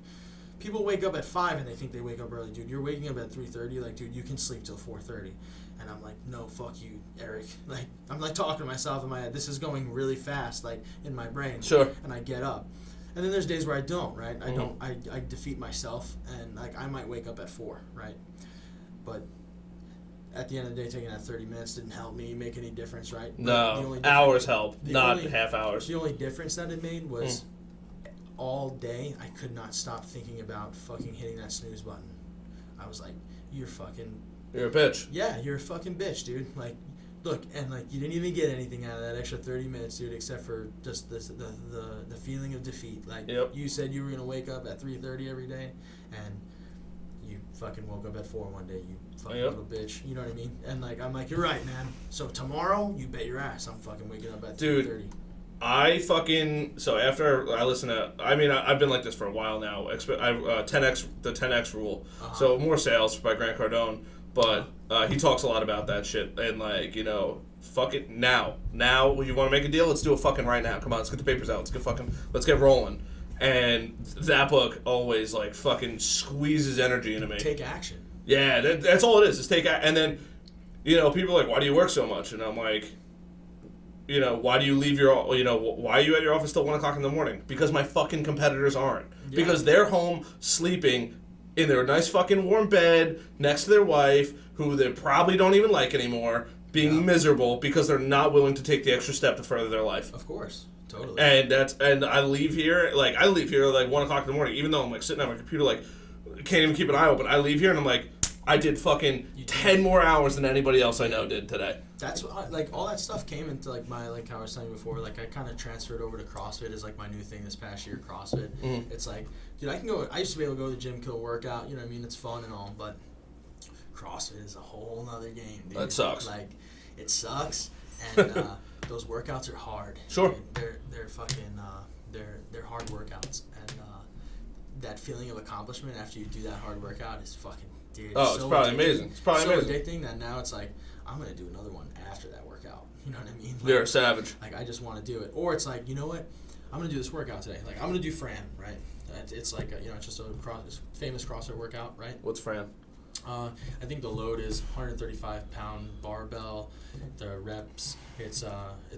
people wake up at 5 and they think they wake up early, dude. You're waking up at 3:30. Like, dude, you can sleep till 4:30. And I'm like, no, fuck you, Eric. Like, I'm like talking to myself in my head. This is going really fast, like in my brain. Sure. And I get up. And then there's days where I don't, right? I don't. I defeat myself, and like I might wake up at 4, right? But at the end of the day, taking that 30 minutes didn't help me make any difference, right? No, hours help, not half hours. The only difference that it made was all day I could not stop thinking about fucking hitting that snooze button. I was like, you're a bitch. Yeah, you're a fucking bitch, dude. Like, look, and like you didn't even get anything out of that extra 30 minutes, dude, except for just the feeling of defeat. Like, you said you were going to wake up at 3:30 every day, and you fucking woke up at 4 one day, you fucking little bitch. You know what I mean? And like, I'm like, you're right, man. So tomorrow, you bet your ass I'm fucking waking up at 3:30. So after I listen to, I mean, I've been like this for a while now. The 10X rule. So more sales by Grant Cardone, but he talks a lot about that shit and like, you know, fuck it now. Now, you want to make a deal? Let's do it fucking right now. Come on, let's get the papers out. Let's get rolling. And that book always like fucking squeezes energy into me. Take action. Yeah, that's all it is. Just take action. And then, you know, people are like, why do you work so much? And I'm like, you know, why do you leave why are you at your office till 1 o'clock in the morning? Because my fucking competitors aren't. Yeah. Because they're home sleeping in their nice fucking warm bed next to their wife, who they probably don't even like anymore, being miserable because they're not willing to take the extra step to further their life. Of course. Totally. And I leave here like 1 o'clock in the morning, even though I'm like sitting at my computer like can't even keep an eye open. I leave here and I'm like, I did fucking 10 more hours than anybody else I know did today. That's what, like, all that stuff came into like my, like how I was telling you before, like I kind of transferred over to CrossFit as like my new thing this past year. CrossFit. It's like, dude, I used to be able to go to the gym, kill a workout, you know what I mean? It's fun and all, but CrossFit is a whole nother game, dude. That sucks. Like, it sucks. And those workouts are hard. Sure. They're fucking they're hard workouts, and that feeling of accomplishment after you do that hard workout is fucking, dude. Oh, it's probably amazing. It's probably amazing. Addicting that now it's like, I'm gonna do another one after that workout. You know what I mean? Like, you're a savage. Like, I just want to do it. Or it's like, you know what? I'm gonna do this workout today. Like, I'm gonna do Fran, right? It's like it's just a famous CrossFit workout, right? What's Fran? I think the load is 135-pound barbell. The reps, it's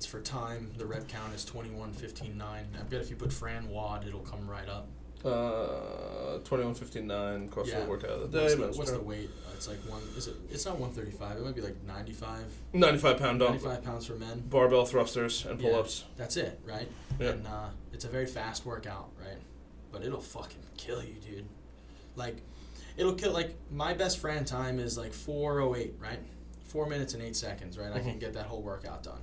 for time. The rep count is 21:15.9. I bet if you put Fran WOD, it'll come right up. 21:59 CrossFit workout of the day. What's the weight? It's like it's not 135. It might be like 95. 95 pound dump. 95 pounds for men. Barbell thrusters and pull-ups. Yeah, that's it, right? Yeah. And it's a very fast workout, right? But it'll fucking kill you, dude. Like, it'll kill. Like, my best Fran time is like 4:08, right? 4 minutes and 8 seconds, right? I can get that whole workout done.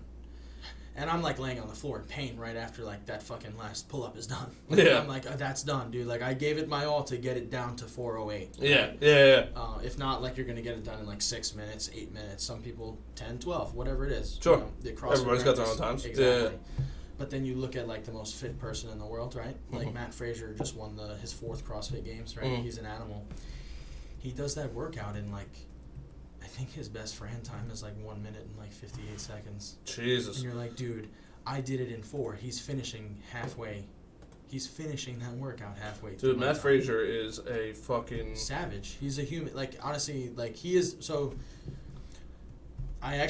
And I'm like laying on the floor in pain right after like that fucking last pull-up is done. Like, yeah. I'm like, oh, that's done, dude. Like, I gave it my all to get it down to 4:08. Right? Yeah. If not, like, you're going to get it done in like 6 minutes, 8 minutes. Some people 10, 12, whatever it is. Sure. You know, everybody's got their own times. Exactly. Yeah. But then you look at like the most fit person in the world, right? Like Matt Frazier just won his 4th CrossFit Games, right? He's an animal. He does that workout in like, I think his best Fran time is like 1 minute and like 58 seconds. Jesus. And you're like, dude, I did it in 4. He's finishing halfway. He's finishing that workout halfway. Dude, Matt Frazier is a fucking savage. He's a human. Like, honestly, like, he is. So I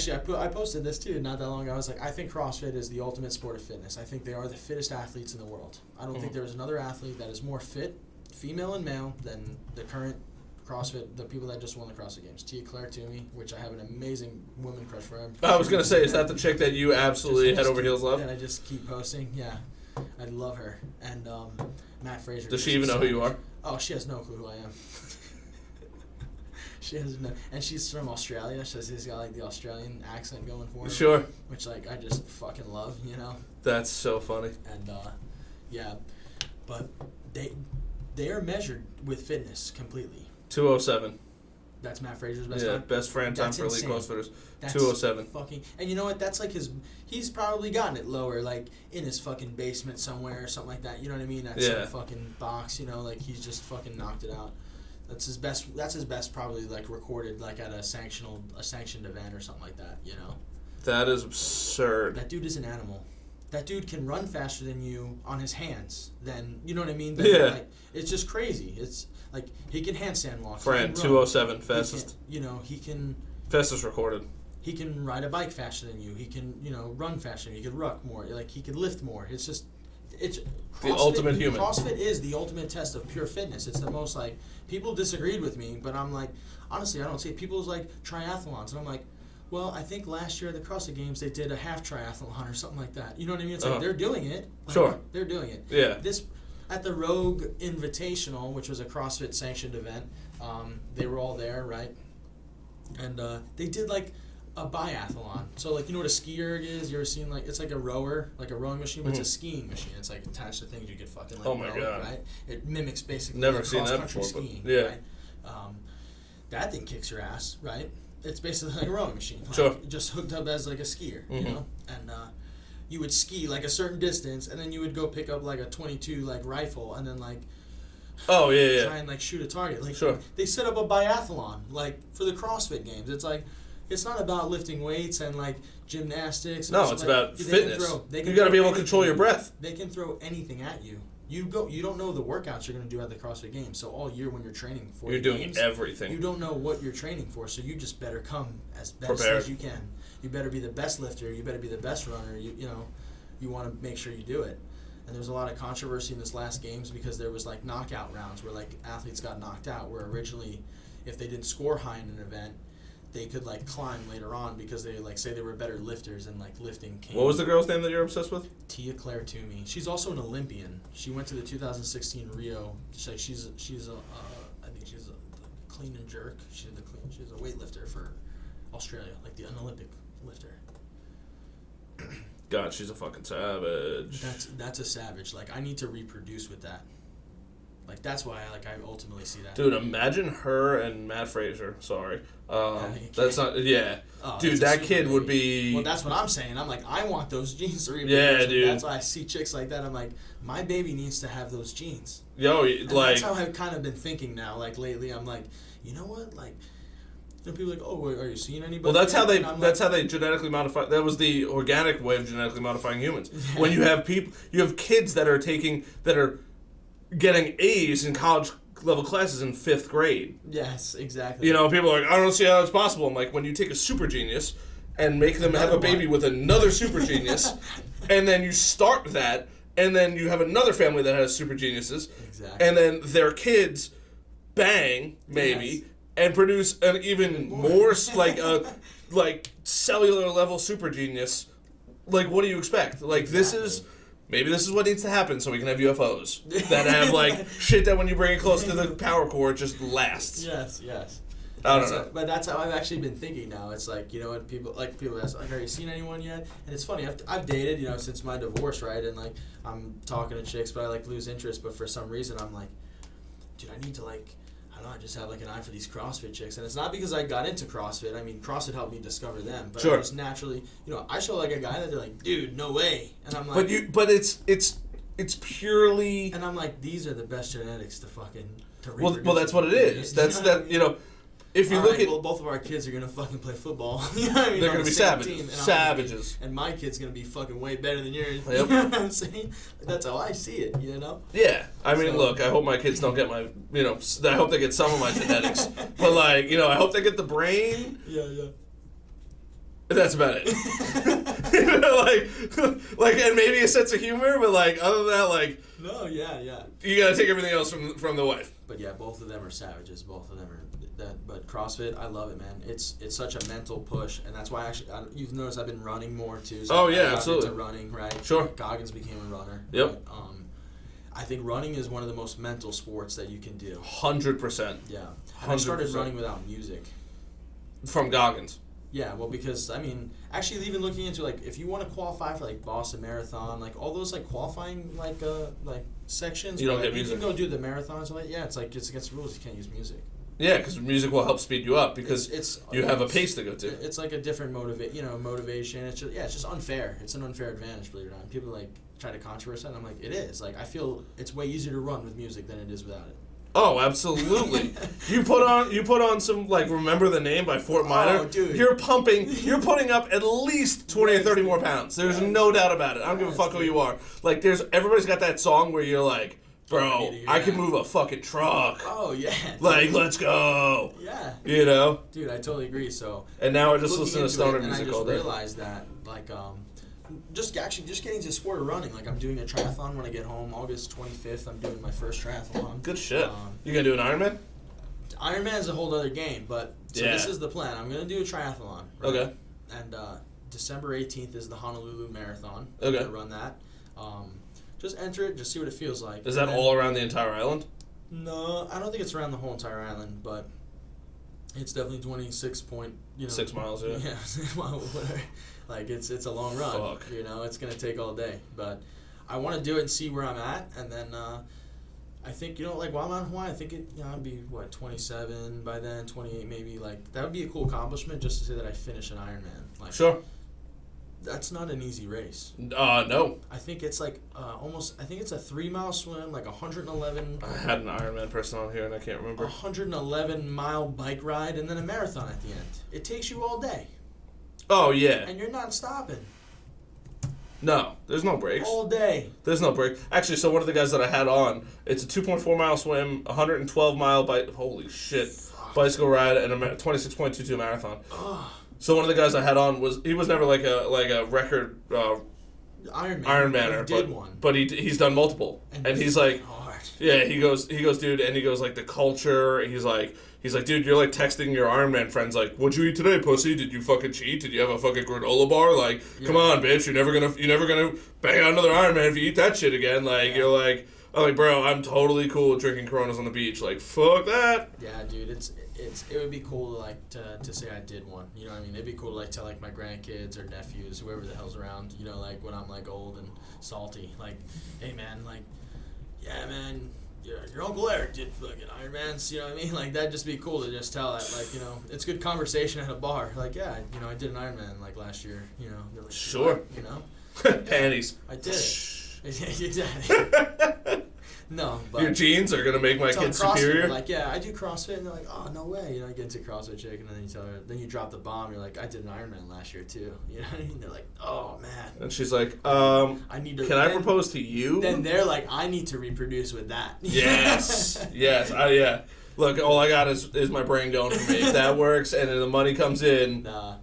posted this too not that long ago. I was like, I think CrossFit is the ultimate sport of fitness. I think they are the fittest athletes in the world. I don't think there is another athlete that is more fit, female and male, than the current CrossFit, the people that just won the CrossFit Games. Claire Toomey, which I have an amazing woman crush for. I was going to say, is that the chick that you absolutely head over heels love? And I just keep posting. Yeah. I love her. And Matt Frazier. Does she even know who you are? Oh, she has no clue who I am. She has no, and she's from Australia, so she's got like the Australian accent going for her. Sure. Which like I just fucking love, you know. That's so funny. And yeah, but they are measured with fitness completely. 2:07. That's Matt Frazier's best time? time? Yeah, best Fran time for elite CrossFitters. That's 2:07. Fucking, and you know what? That's like he's probably gotten it lower, like in his fucking basement somewhere or something like that. You know what I mean? That's some fucking box, you know, like he's just fucking knocked it out. That's his best probably like recorded like at a sanctioned event or something like that, you know? That is absurd. That dude is an animal. That dude can run faster than you on his hands. Then you know what I mean? Like, it's just crazy. It's like he can handstand walk. Fran, 2:07 fastest. He can fastest recorded. He can ride a bike faster than you. He can, run faster than you. He could ruck more. Like, he could lift more. It's just, it's the ultimate human. CrossFit is the ultimate test of pure fitness. It's the most, like, people disagreed with me, but I'm like, honestly, I don't see it. People's like triathlons, and I'm like, well, I think last year at the CrossFit Games they did a half triathlon or something like that. You know what I mean? It's like they're doing it. Like, sure. They're doing it. Yeah. This at the Rogue Invitational, which was a CrossFit sanctioned event, they were all there, right? And they did like a biathlon. So like, you know what a ski erg is? You ever seen like, it's like a rower, like a rowing machine, but it's a skiing machine. It's like attached to things you could fucking like oh my God. Right? It mimics basically never like seen that before, skiing, but yeah. Right? That thing kicks your ass, right? It's basically like a rowing machine. Like, sure. Just hooked up as like a skier, you know? And you would ski like a certain distance, and then you would go pick up like a .22 like rifle, and then like try and like shoot a target. Like sure. They set up a biathlon like for the CrossFit Games. It's like, it's not about lifting weights and like gymnastics. No, it's about fitness. You got to be able to control your breath. They can throw anything at you. You don't know the workouts you're going to do at the CrossFit Games. So all year when you're training for you're doing games, everything. You don't know what you're training for, so you just better come as best prepared as you can. You better be the best lifter. You better be the best runner. You want to make sure you do it. And there was a lot of controversy in this last games because there was like knockout rounds where like athletes got knocked out. Where originally, if they didn't score high in an event, they could like climb later on because they like say they were better lifters and like lifting came. What was the girl's name that you're obsessed with? Claire Toomey. She's also an Olympian. She went to the 2016 Rio. She's I think she's a clean and jerk. She's a weightlifter for Australia, like an Olympic lifter. God, she's a fucking savage. That's a savage. Like, I need to reproduce with that. Like, that's why I ultimately see that. Dude, imagine her and Matt Fraser. Sorry. That's not... Yeah. Oh, dude, that kid baby. would be... Well, that's what I'm saying. I'm like, I want those genes to reproduce. Yeah, dude. That's why I see chicks like that. I'm like, my baby needs to have those genes. Yo, and like... that's how I've kind of been thinking now. Like, lately, I'm like, you know what? Like... people are like, oh, are you seeing anybody? Well, that's how they genetically modify. That was the organic way of genetically modifying humans. Yeah. When you have kids that are getting A's in college level classes in 5th grade. Yes, exactly. You know, people are like, I don't see how that's possible. I'm like, when you take a super genius and make them have a baby with another super genius, and then you start that, and then you have another family that has super geniuses, exactly, and then their kids bang maybe. Yes. And produce an even more like cellular level super genius. Like, what do you expect? Like, exactly. Maybe this is what needs to happen so we can have UFOs that have like shit that when you bring it close to the power core, it just lasts. Yes. I don't know. But that's how I've actually been thinking now. It's like, you know what, people ask, like, are you seen anyone yet? And it's funny, I've dated, you know, since my divorce, right? And like, I'm talking to chicks, but I like lose interest. But for some reason, I'm like, dude, I need to like. I don't know, I just have like an eye for these CrossFit chicks, and it's not because I got into CrossFit. I mean, CrossFit helped me discover them, but sure. I just naturally, you know, I show like a guy that they're like, dude, no way, and I'm like, but it's purely, and I'm like, these are the best genetics to reproduce. Well, that's what it is. That's that, you know. If you look at both of our kids are gonna fucking play football. You know what I mean? They're gonna be savages. Savages. And my kid's gonna be fucking way better than yours. Yep. You know what I'm saying? That's how I see it. You know? Yeah. I mean, look. I hope my kids don't get my. You know, I hope they get some of my genetics. But like, you know, I hope they get the brain. Yeah. That's about it. You know, like, and maybe a sense of humor, but like, other than that, like. No. Yeah. You gotta take everything else from the wife. But yeah, both of them are savages. Both of them are. But CrossFit, I love it, man. It's such a mental push, and that's why you've noticed I've been running more too. So absolutely. Into running, right? Sure. Goggins became a runner. Yep. But, I think running is one of the most mental sports that you can do. 100%. Yeah. And I started running without music. From Goggins. Yeah, well, because I mean, actually, even looking into like if you want to qualify for like Boston Marathon, like all those like qualifying like sections, you don't get music. You can go do the marathons. Like, yeah, it's like it's against the rules. You can't use music. Yeah, because music will help speed you up because you have a pace to go to. It's like a different motivation. It's just unfair. It's an unfair advantage, believe it or not. People like try to controverse it, and I'm like, it is. Like, I feel it's way easier to run with music than it is without it. Oh, absolutely. You put on some like Remember the Name by Fort Minor. Oh, dude. You're putting up at least 20 or 30 more pounds. There's no doubt about it. I don't give a fuck who you are. Like everybody's got that song where you're like, bro, I can move a fucking truck. Oh, yeah. Like, let's go. Yeah. You know? Dude, I totally agree. So. And now I just listen to stoner music all day. And I just realized that, like, just getting to the sport of running. Like, I'm doing a triathlon when I get home. August 25th, I'm doing my first triathlon. Good shit. You gonna do an Ironman? Ironman is a whole other game, but this is the plan. I'm gonna do a triathlon. Right? Okay. And December 18th is the Honolulu Marathon. Okay. I'm gonna run that. Just enter it, just see what it feels like. Is that all around the entire island? No, I don't think it's around the whole entire island, but it's definitely 26 6 miles, yeah. Yeah, whatever. Like, it's a long run. Fuck. You know, it's going to take all day. But I want to do it and see where I'm at, and then I think, like, while I'm out in Hawaii, I think I'd be, 27 by then, 28 maybe. Like, that would be a cool accomplishment just to say that I finished an Ironman. Like, sure. That's not an easy race. No. I think it's like I think it's a 3-mile swim, like 111. I had an Ironman person on here and I can't remember. 111-mile bike ride and then a marathon at the end. It takes you all day. Oh, yeah. And you're not stopping. No, there's no breaks. All day. There's no break. Actually, so one of the guys that I had on, it's a 2.4-mile swim, 112-mile bike. Holy shit. Fuck. Bicycle ride and a 26.22 marathon. Ugh. So one of the guys I had on was never like a record Ironmaner, did one, but he's done multiple, and he's like, hard. Yeah, he goes, dude, and he goes like the culture. He's like, dude, you're like texting your Ironman friends like, what'd you eat today, pussy? Did you fucking cheat? Did you have a fucking granola bar? Like, come on, bitch, you're never gonna bang out another Ironman if you eat that shit again. Like, you're like, I'm like, bro, I'm totally cool with drinking Coronas on the beach. Like, fuck that. Yeah, dude, it would be cool to say I did one. You know what I mean? It'd be cool to like tell like my grandkids or nephews, whoever the hell's around, like when I'm like old and salty, like, hey man, like, yeah man, your Uncle Eric did fucking Ironmans, you know what I mean? Like, that'd just be cool to just tell that, like, you know, it's good conversation at a bar. Like, yeah, you know, I did an Ironman, like, last year, you know. They're like, sure. What? You know? Panties. I did it. Exactly. No, but your jeans are gonna make my kids superior. Like, yeah, I do CrossFit, and they're like, oh, no way. You know, I get into CrossFit chick, and then you tell her, then you drop the bomb. You're like, I did an Ironman last year too. You know what I mean? They're like, oh man. And she's like, I need to. Can I propose to you? Then they're like, I need to reproduce with that. Yes, yes, yeah. Look, all I got is my brain going for me. If that works, and then the money comes in. Nah.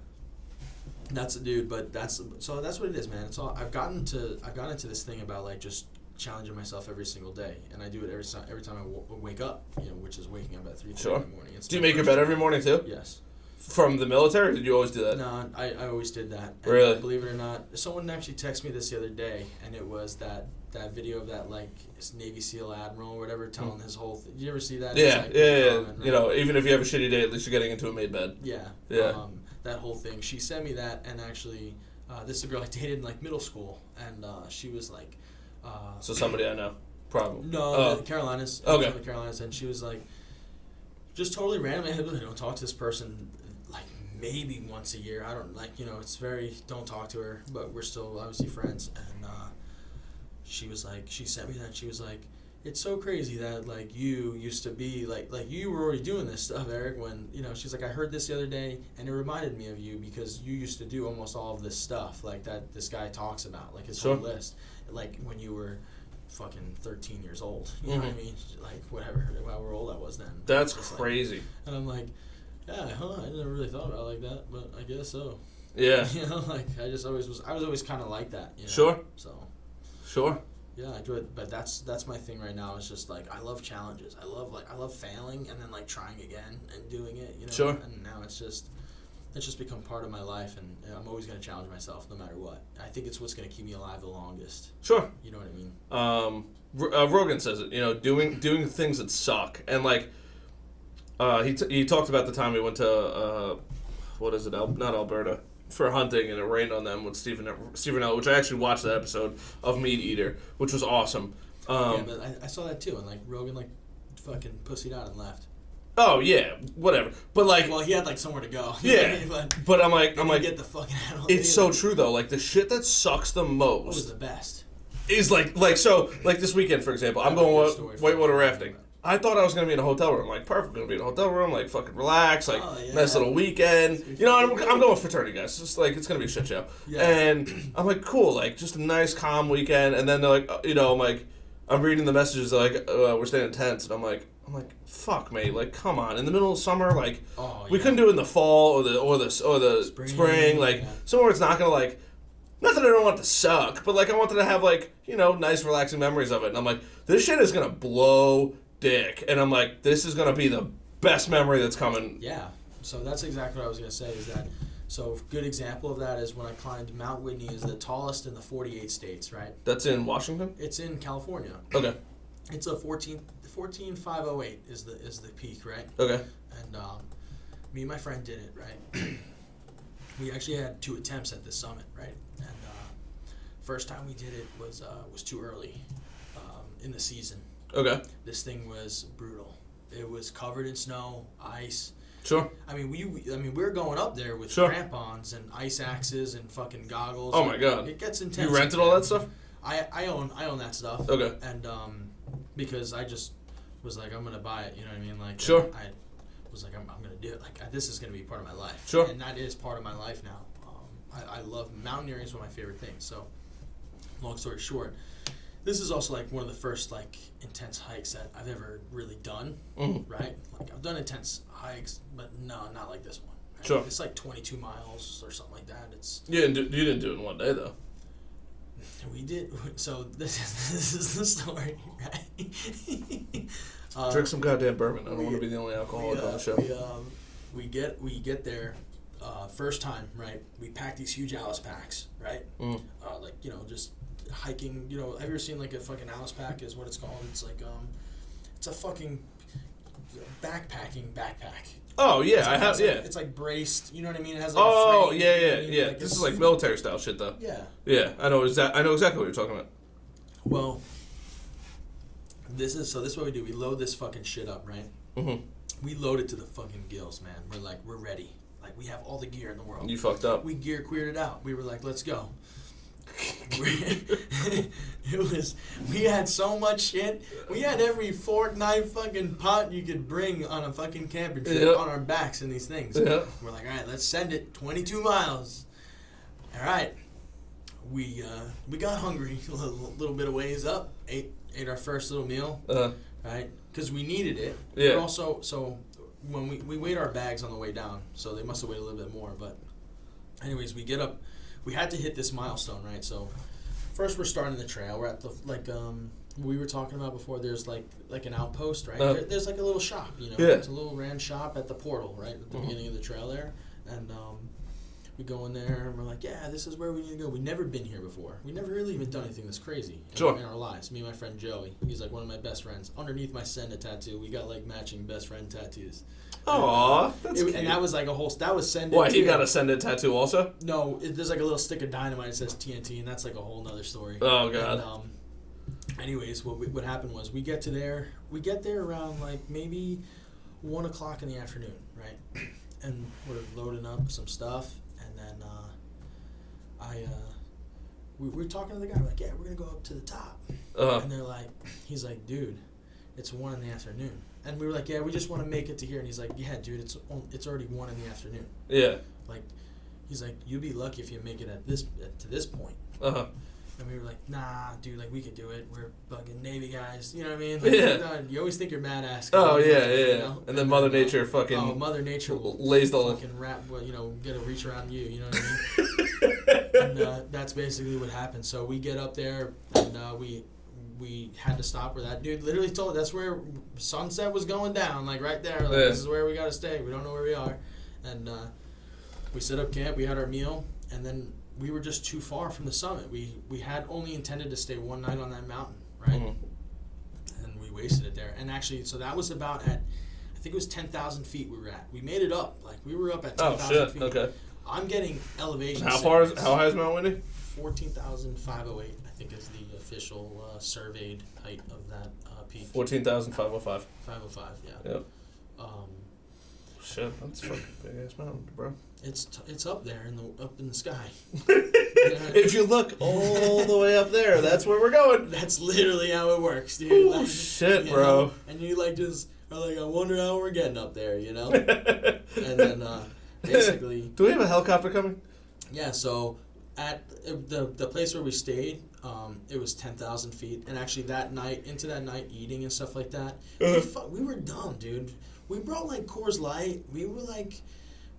That's a dude, but that's what it is, man. It's all I've gotten into this thing about like just challenging myself every single day, and I do it every time I wake up, you know, which is waking up at 3:30 sure. in the morning. Do you make your bed every morning too? Yes. From the military, or did you always do that? No, I always did that. And really? Believe it or not, someone actually texted me this the other day, and it was that video of that like Navy SEAL admiral or whatever telling his whole thing. Did you ever see that? Yeah, like, yeah. Comment, right? You know, even if you have a shitty day, at least you're getting into a made bed. Yeah. Yeah. That whole thing. She sent me that, and actually, this is a girl I dated in like middle school, and she was like. So somebody I know, probably. No, the Carolinas. Okay. From the Carolinas, and she was like, just totally randomly. I really don't talk to this person like maybe once a year. I don't like, you know, it's very don't talk to her, but we're still obviously friends. And she was like, she sent me that. And she was like, it's so crazy that like you used to be like you were already doing this stuff, Eric. When you know, she's like, I heard this the other day, and it reminded me of you because you used to do almost all of this stuff like that. This guy talks about like his whole list, like when you were fucking 13 years old. You know what I mean? Like whatever, however old I was then. That's crazy. Like, and I'm like, yeah, huh? I never really thought about it like that, but I guess so. Yeah. You know, like I was always kind of like that. You know? Sure. So. Sure. Yeah, I do it, but that's my thing right now. It's just like I love challenges. I love failing and then like trying again and doing it. You know. Sure. And now it's just become part of my life, and I'm always gonna challenge myself no matter what. I think it's what's gonna keep me alive the longest. Sure. You know what I mean? Rogan says it. You know, doing things that suck, and like, he talked about the time he went to what is it? Not Alberta. For hunting, and it rained on them with Stephen L, which I actually watched that episode of Meat Eater, which was awesome. Yeah, but I saw that too, and like Rogan like fucking pussied out and left. Oh yeah, whatever. But like, well, he had like somewhere to go. Yeah, but I'm like, get the fucking out. It's so true though. Like the shit that sucks the most. What was the best? Is like this weekend, for example, I'm going whitewater rafting. I thought I was going to be in a hotel room. Like, perfect, going to be in a hotel room, like, fucking relax, like, nice little weekend. You know, I'm going with fraternity guys. It's just, like, it's going to be a shit show. Yeah. And I'm like, cool, like, just a nice, calm weekend. And then they're like, you know, I'm like, I'm reading the messages, like, we're staying in tents. And I'm like, fuck, mate, like, come on. In the middle of summer, like, we couldn't do it in the fall or the spring. Like, somewhere it's not going to, like, not that I don't want it to suck, but, like, I wanted to have, like, you know, nice, relaxing memories of it. And I'm like, this shit is going to blow dick, and I'm like, this is gonna be the best memory that's coming. Yeah, so that's exactly what I was gonna say. Is that so? Good example of that is when I climbed Mount Whitney, is the tallest in the 48 states, right? That's in Washington. It's in California. Okay. It's a 14,508 is the peak, right? Okay. And me and my friend did it, right? We actually had 2 attempts at this summit, right? And first time we did it was too early in the season. Okay. This thing was brutal. It was covered in snow, ice. Sure. I mean, we were going up there with crampons and ice axes and fucking goggles. Oh my god. It gets intense. You rented all that stuff? I own that stuff. Okay. And because I just was like, I'm gonna buy it. You know what I mean? Like, sure. I was like, I'm gonna do it. Like, this is gonna be part of my life. Sure. And that is part of my life now. I love mountaineering. Is one of my favorite things. So, long story short. This is also like one of the first like intense hikes that I've ever really done, right? Like I've done intense hikes, but no, not like this one. Right? Sure. It's like 22 miles or something like that. It's you didn't do it in one day though. We did. So this is the story, right? Drink some goddamn bourbon. I don't want to be the only alcoholic on the show. We get there. First time, right? We pack these huge Alice packs, right? Like, you know, just hiking, you know, have you ever seen like a fucking Alice pack is what it's called? It's like it's a fucking backpacking backpack. Oh yeah, like, I have it's like braced, you know what I mean? It has like a frame, yeah. You know I mean? Like, this is like military style shit though. Yeah. Yeah, I know exactly what you're talking about. Well, This is what we do. We load this fucking shit up, right? Mm-hmm. We load it to the fucking gills, man. We're like, we're ready. Like, we have all the gear in the world. You fucked up. We queered it out. We were like, let's go. We had so much shit. We had every fork, knife, fucking pot you could bring on a fucking camping trip on our backs in these things. Yeah. We're like, all right, let's send it 22 miles. All right. We got hungry a little bit of ways up. Ate our first little meal. Right? Because we needed it. Yeah. But also, so when we weighed our bags on the way down, so they must have weighed a little bit more. But anyways, we get up. We had to hit this milestone, right? So first we're starting the trail. We're at the, like, we were talking about before, there's like an outpost, right? There's like a little shop, you know? Yeah. It's a little rand shop at the portal, right? At the beginning of the trail there. And we go in there and we're like, yeah, this is where we need to go. We've never been here before. We never really even done anything this crazy in our lives. Me and my friend Joey, he's like one of my best friends. Underneath my Senda tattoo, we got like matching best friend tattoos. Aw, that's cute. And that was like a whole, that was Senda. What, he got a Senda tattoo also? No, there's like a little stick of dynamite that says TNT, and that's like a whole nother story. Oh, God. And, anyways, what happened was we get there around like maybe 1 o'clock in the afternoon, right? And we're loading up some stuff, and then we were talking to the guy, like, yeah, we're gonna go up to the top. And they're like, he's like, dude, it's 1 in the afternoon. And we were like, yeah, we just want to make it to here. And he's like, yeah, dude, it's already 1 in the afternoon. Yeah. Like, he's like, you'd be lucky if you make it to this point. And we were like, nah, dude, like, we could do it. We're fucking Navy guys. You know what I mean? Like, yeah. You always think you're badass. Oh, yeah, you yeah. know? And then Mother Nature fucking... Oh, Mother Nature will lays the... fucking wrap, you know, get a reach around you. You know what I mean? And that's basically what happened. So we get up there, and we had to stop where that dude literally told that's where sunset was going down, like right there. Like, this is where we got to stay. We don't know where we are. And we set up camp. We had our meal, and then we were just too far from the summit. We had only intended to stay one night on that mountain, right? And we wasted it there. And actually, so that was about at, I think it was 10,000 feet we were at. We made it up. Like, we were up at 10,000 feet. Okay. I'm getting elevation. How high is Mount Whitney? 14,508, I think is the official surveyed height of that peak. 14,505. 505, yeah. Yep. Shit, that's a fucking big ass mountain, bro. It's up there up in the sky. If you look all the way up there, that's where we're going. That's literally how it works, dude. Oh, like, shit, bro. Know? And you like just are like, I wonder how we're getting up there, you know? And then basically, do we have a helicopter coming? Yeah, so at the place where we stayed, it was 10,000 feet, and actually that night, eating and stuff like that, we were dumb, dude. We brought like Coors Light. We were like,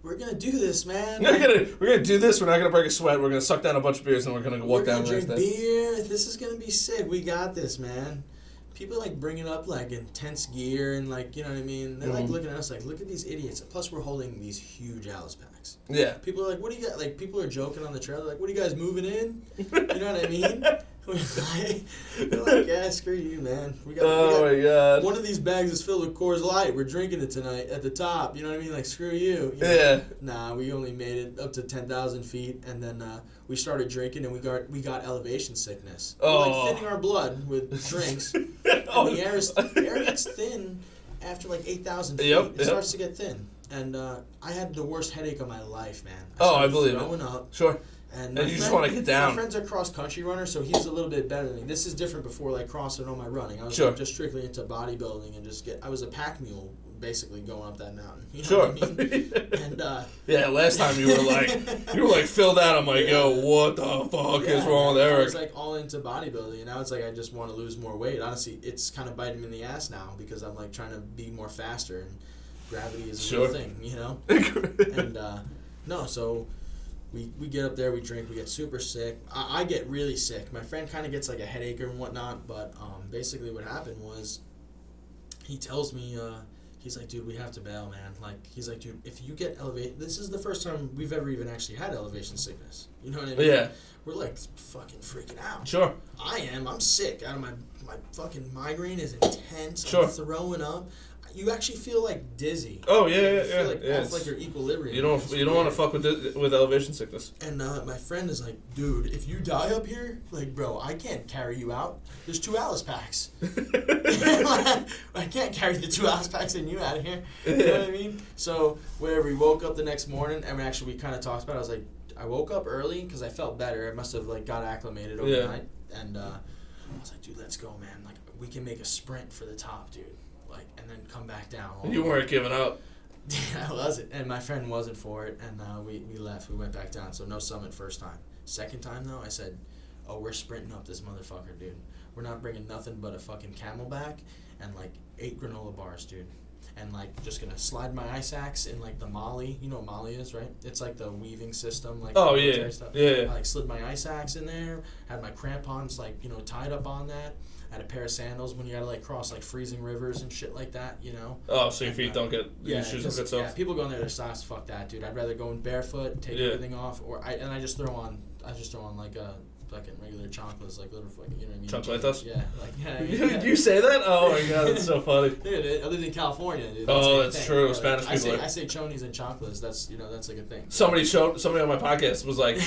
we're gonna do this, man. We're gonna do this. We're not gonna break a sweat. We're gonna suck down a bunch of beers, and we're gonna walk down the next day. We're gonna drink beer. This is gonna be sick. We got this, man. People like bringing up like intense gear and like, you know what I mean. They're like looking at us like, look at these idiots. Plus, we're holding these huge Alice packs. Yeah. People are like, what do you got? Like, people are joking on the trail. They're like, what are you guys moving in? You know what I mean? We're like, yeah, screw you, man. We got my God. One of these bags is filled with Coors Light. We're drinking it tonight at the top. You know what I mean? Like, screw you. You know? Yeah. Nah, we only made it up to 10,000 feet, and then we started drinking, and we got elevation sickness. We're like thinning our blood with drinks. And the air gets thin after like 8,000 feet. It starts to get thin. And I had the worst headache of my life, man. I believe it. Throwing up. Sure. And you just want to get down. My friend's a cross-country runner, so he's a little bit better than me. This is different before, like, CrossFit and all my running. I was like, just strictly into bodybuilding and I was a pack mule, basically, going up that mountain. You know what I mean? And, yeah, last time you were like filled out. I'm like, yo, what the fuck is wrong with Eric? I was, like, all into bodybuilding, and now it's like I just want to lose more weight. Honestly, it's kind of biting me in the ass now because I'm, like, trying to be more faster, and gravity is a real thing, you know? And, no, so... We get up there, we drink, we get super sick. I get really sick. My friend kind of gets like a headache and whatnot, but basically what happened was he tells me, he's like, dude, we have to bail, man. Like, he's like, dude, if you get elevated, this is the first time we've ever even actually had elevation sickness. You know what I mean? Yeah. We're like fucking freaking out. Sure. I'm sick. Out of my fucking migraine is intense. Sure. I'm throwing up. you actually feel like dizzy. Oh yeah, you feel like off like your equilibrium. You don't want to fuck with elevation sickness. And my friend is like, dude, if you die up here, like, bro, I can't carry you out. There's 2 Alice packs. I can't carry the 2 Alice packs and you out of here. You know what I mean? So whatever, we woke up the next morning, and we kind of talked about it. I was like, I woke up early because I felt better. I must have like got acclimated overnight, and I was like, dude, let's go, man. Like, we can make a sprint for the top, dude. Like, and then come back down. You weren't giving up. I wasn't, and my friend wasn't for it, and we left. We went back down, so no summit first time. Second time though, I said, oh, we're sprinting up this motherfucker, dude. We're not bringing nothing but a fucking Camelback and like 8 granola bars, dude. And like just gonna slide my ice axe in like the Molly. You know what Molly is, right? It's like the weaving system, like military stuff. Yeah. I like slid my ice axe in there. Had my crampons like tied up on that. Had a pair of sandals when you gotta like cross like freezing rivers and shit like that. Oh, so your feet don't get your shoes don't get soaked. Yeah, people go in there their socks. Fuck that, dude. I'd rather go in barefoot, take everything off, I just throw on like a fucking regular chocolates, like little fucking, you know what I mean? Chocolates? Yeah, like You say that? Oh my god, that's so funny. Dude, I lived in California, dude. That's true. Spanish people. I say chonies and chocolates. That's that's like a thing. Somebody on my podcast was like,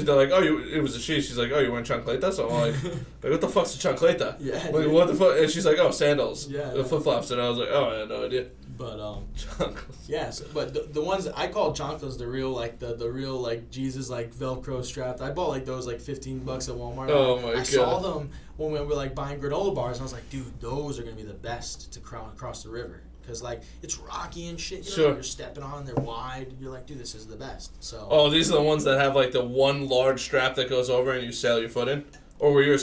they're like, oh, it was a she. She's like, oh, you wearing chancleta? So I'm like, what the fuck's a chancleta? Yeah. Like, what the fuck? And she's like, oh, sandals. Yeah. Flip flops. And I was like, oh, I had no idea. But Chanclas. yeah, but the ones I call chanclas, the real like the real like Jesus like Velcro strapped. I bought like those like $15 at Walmart. Oh my god! I saw them when we were like buying granola bars, and I was like, dude, those are gonna be the best to cross the river, because like it's rocky and shit. Sure. You're stepping on, they're wide. You're like, dude, this is the best. So. Oh, these are the ones that have like the one large strap that goes over and you sail your foot in, or were yours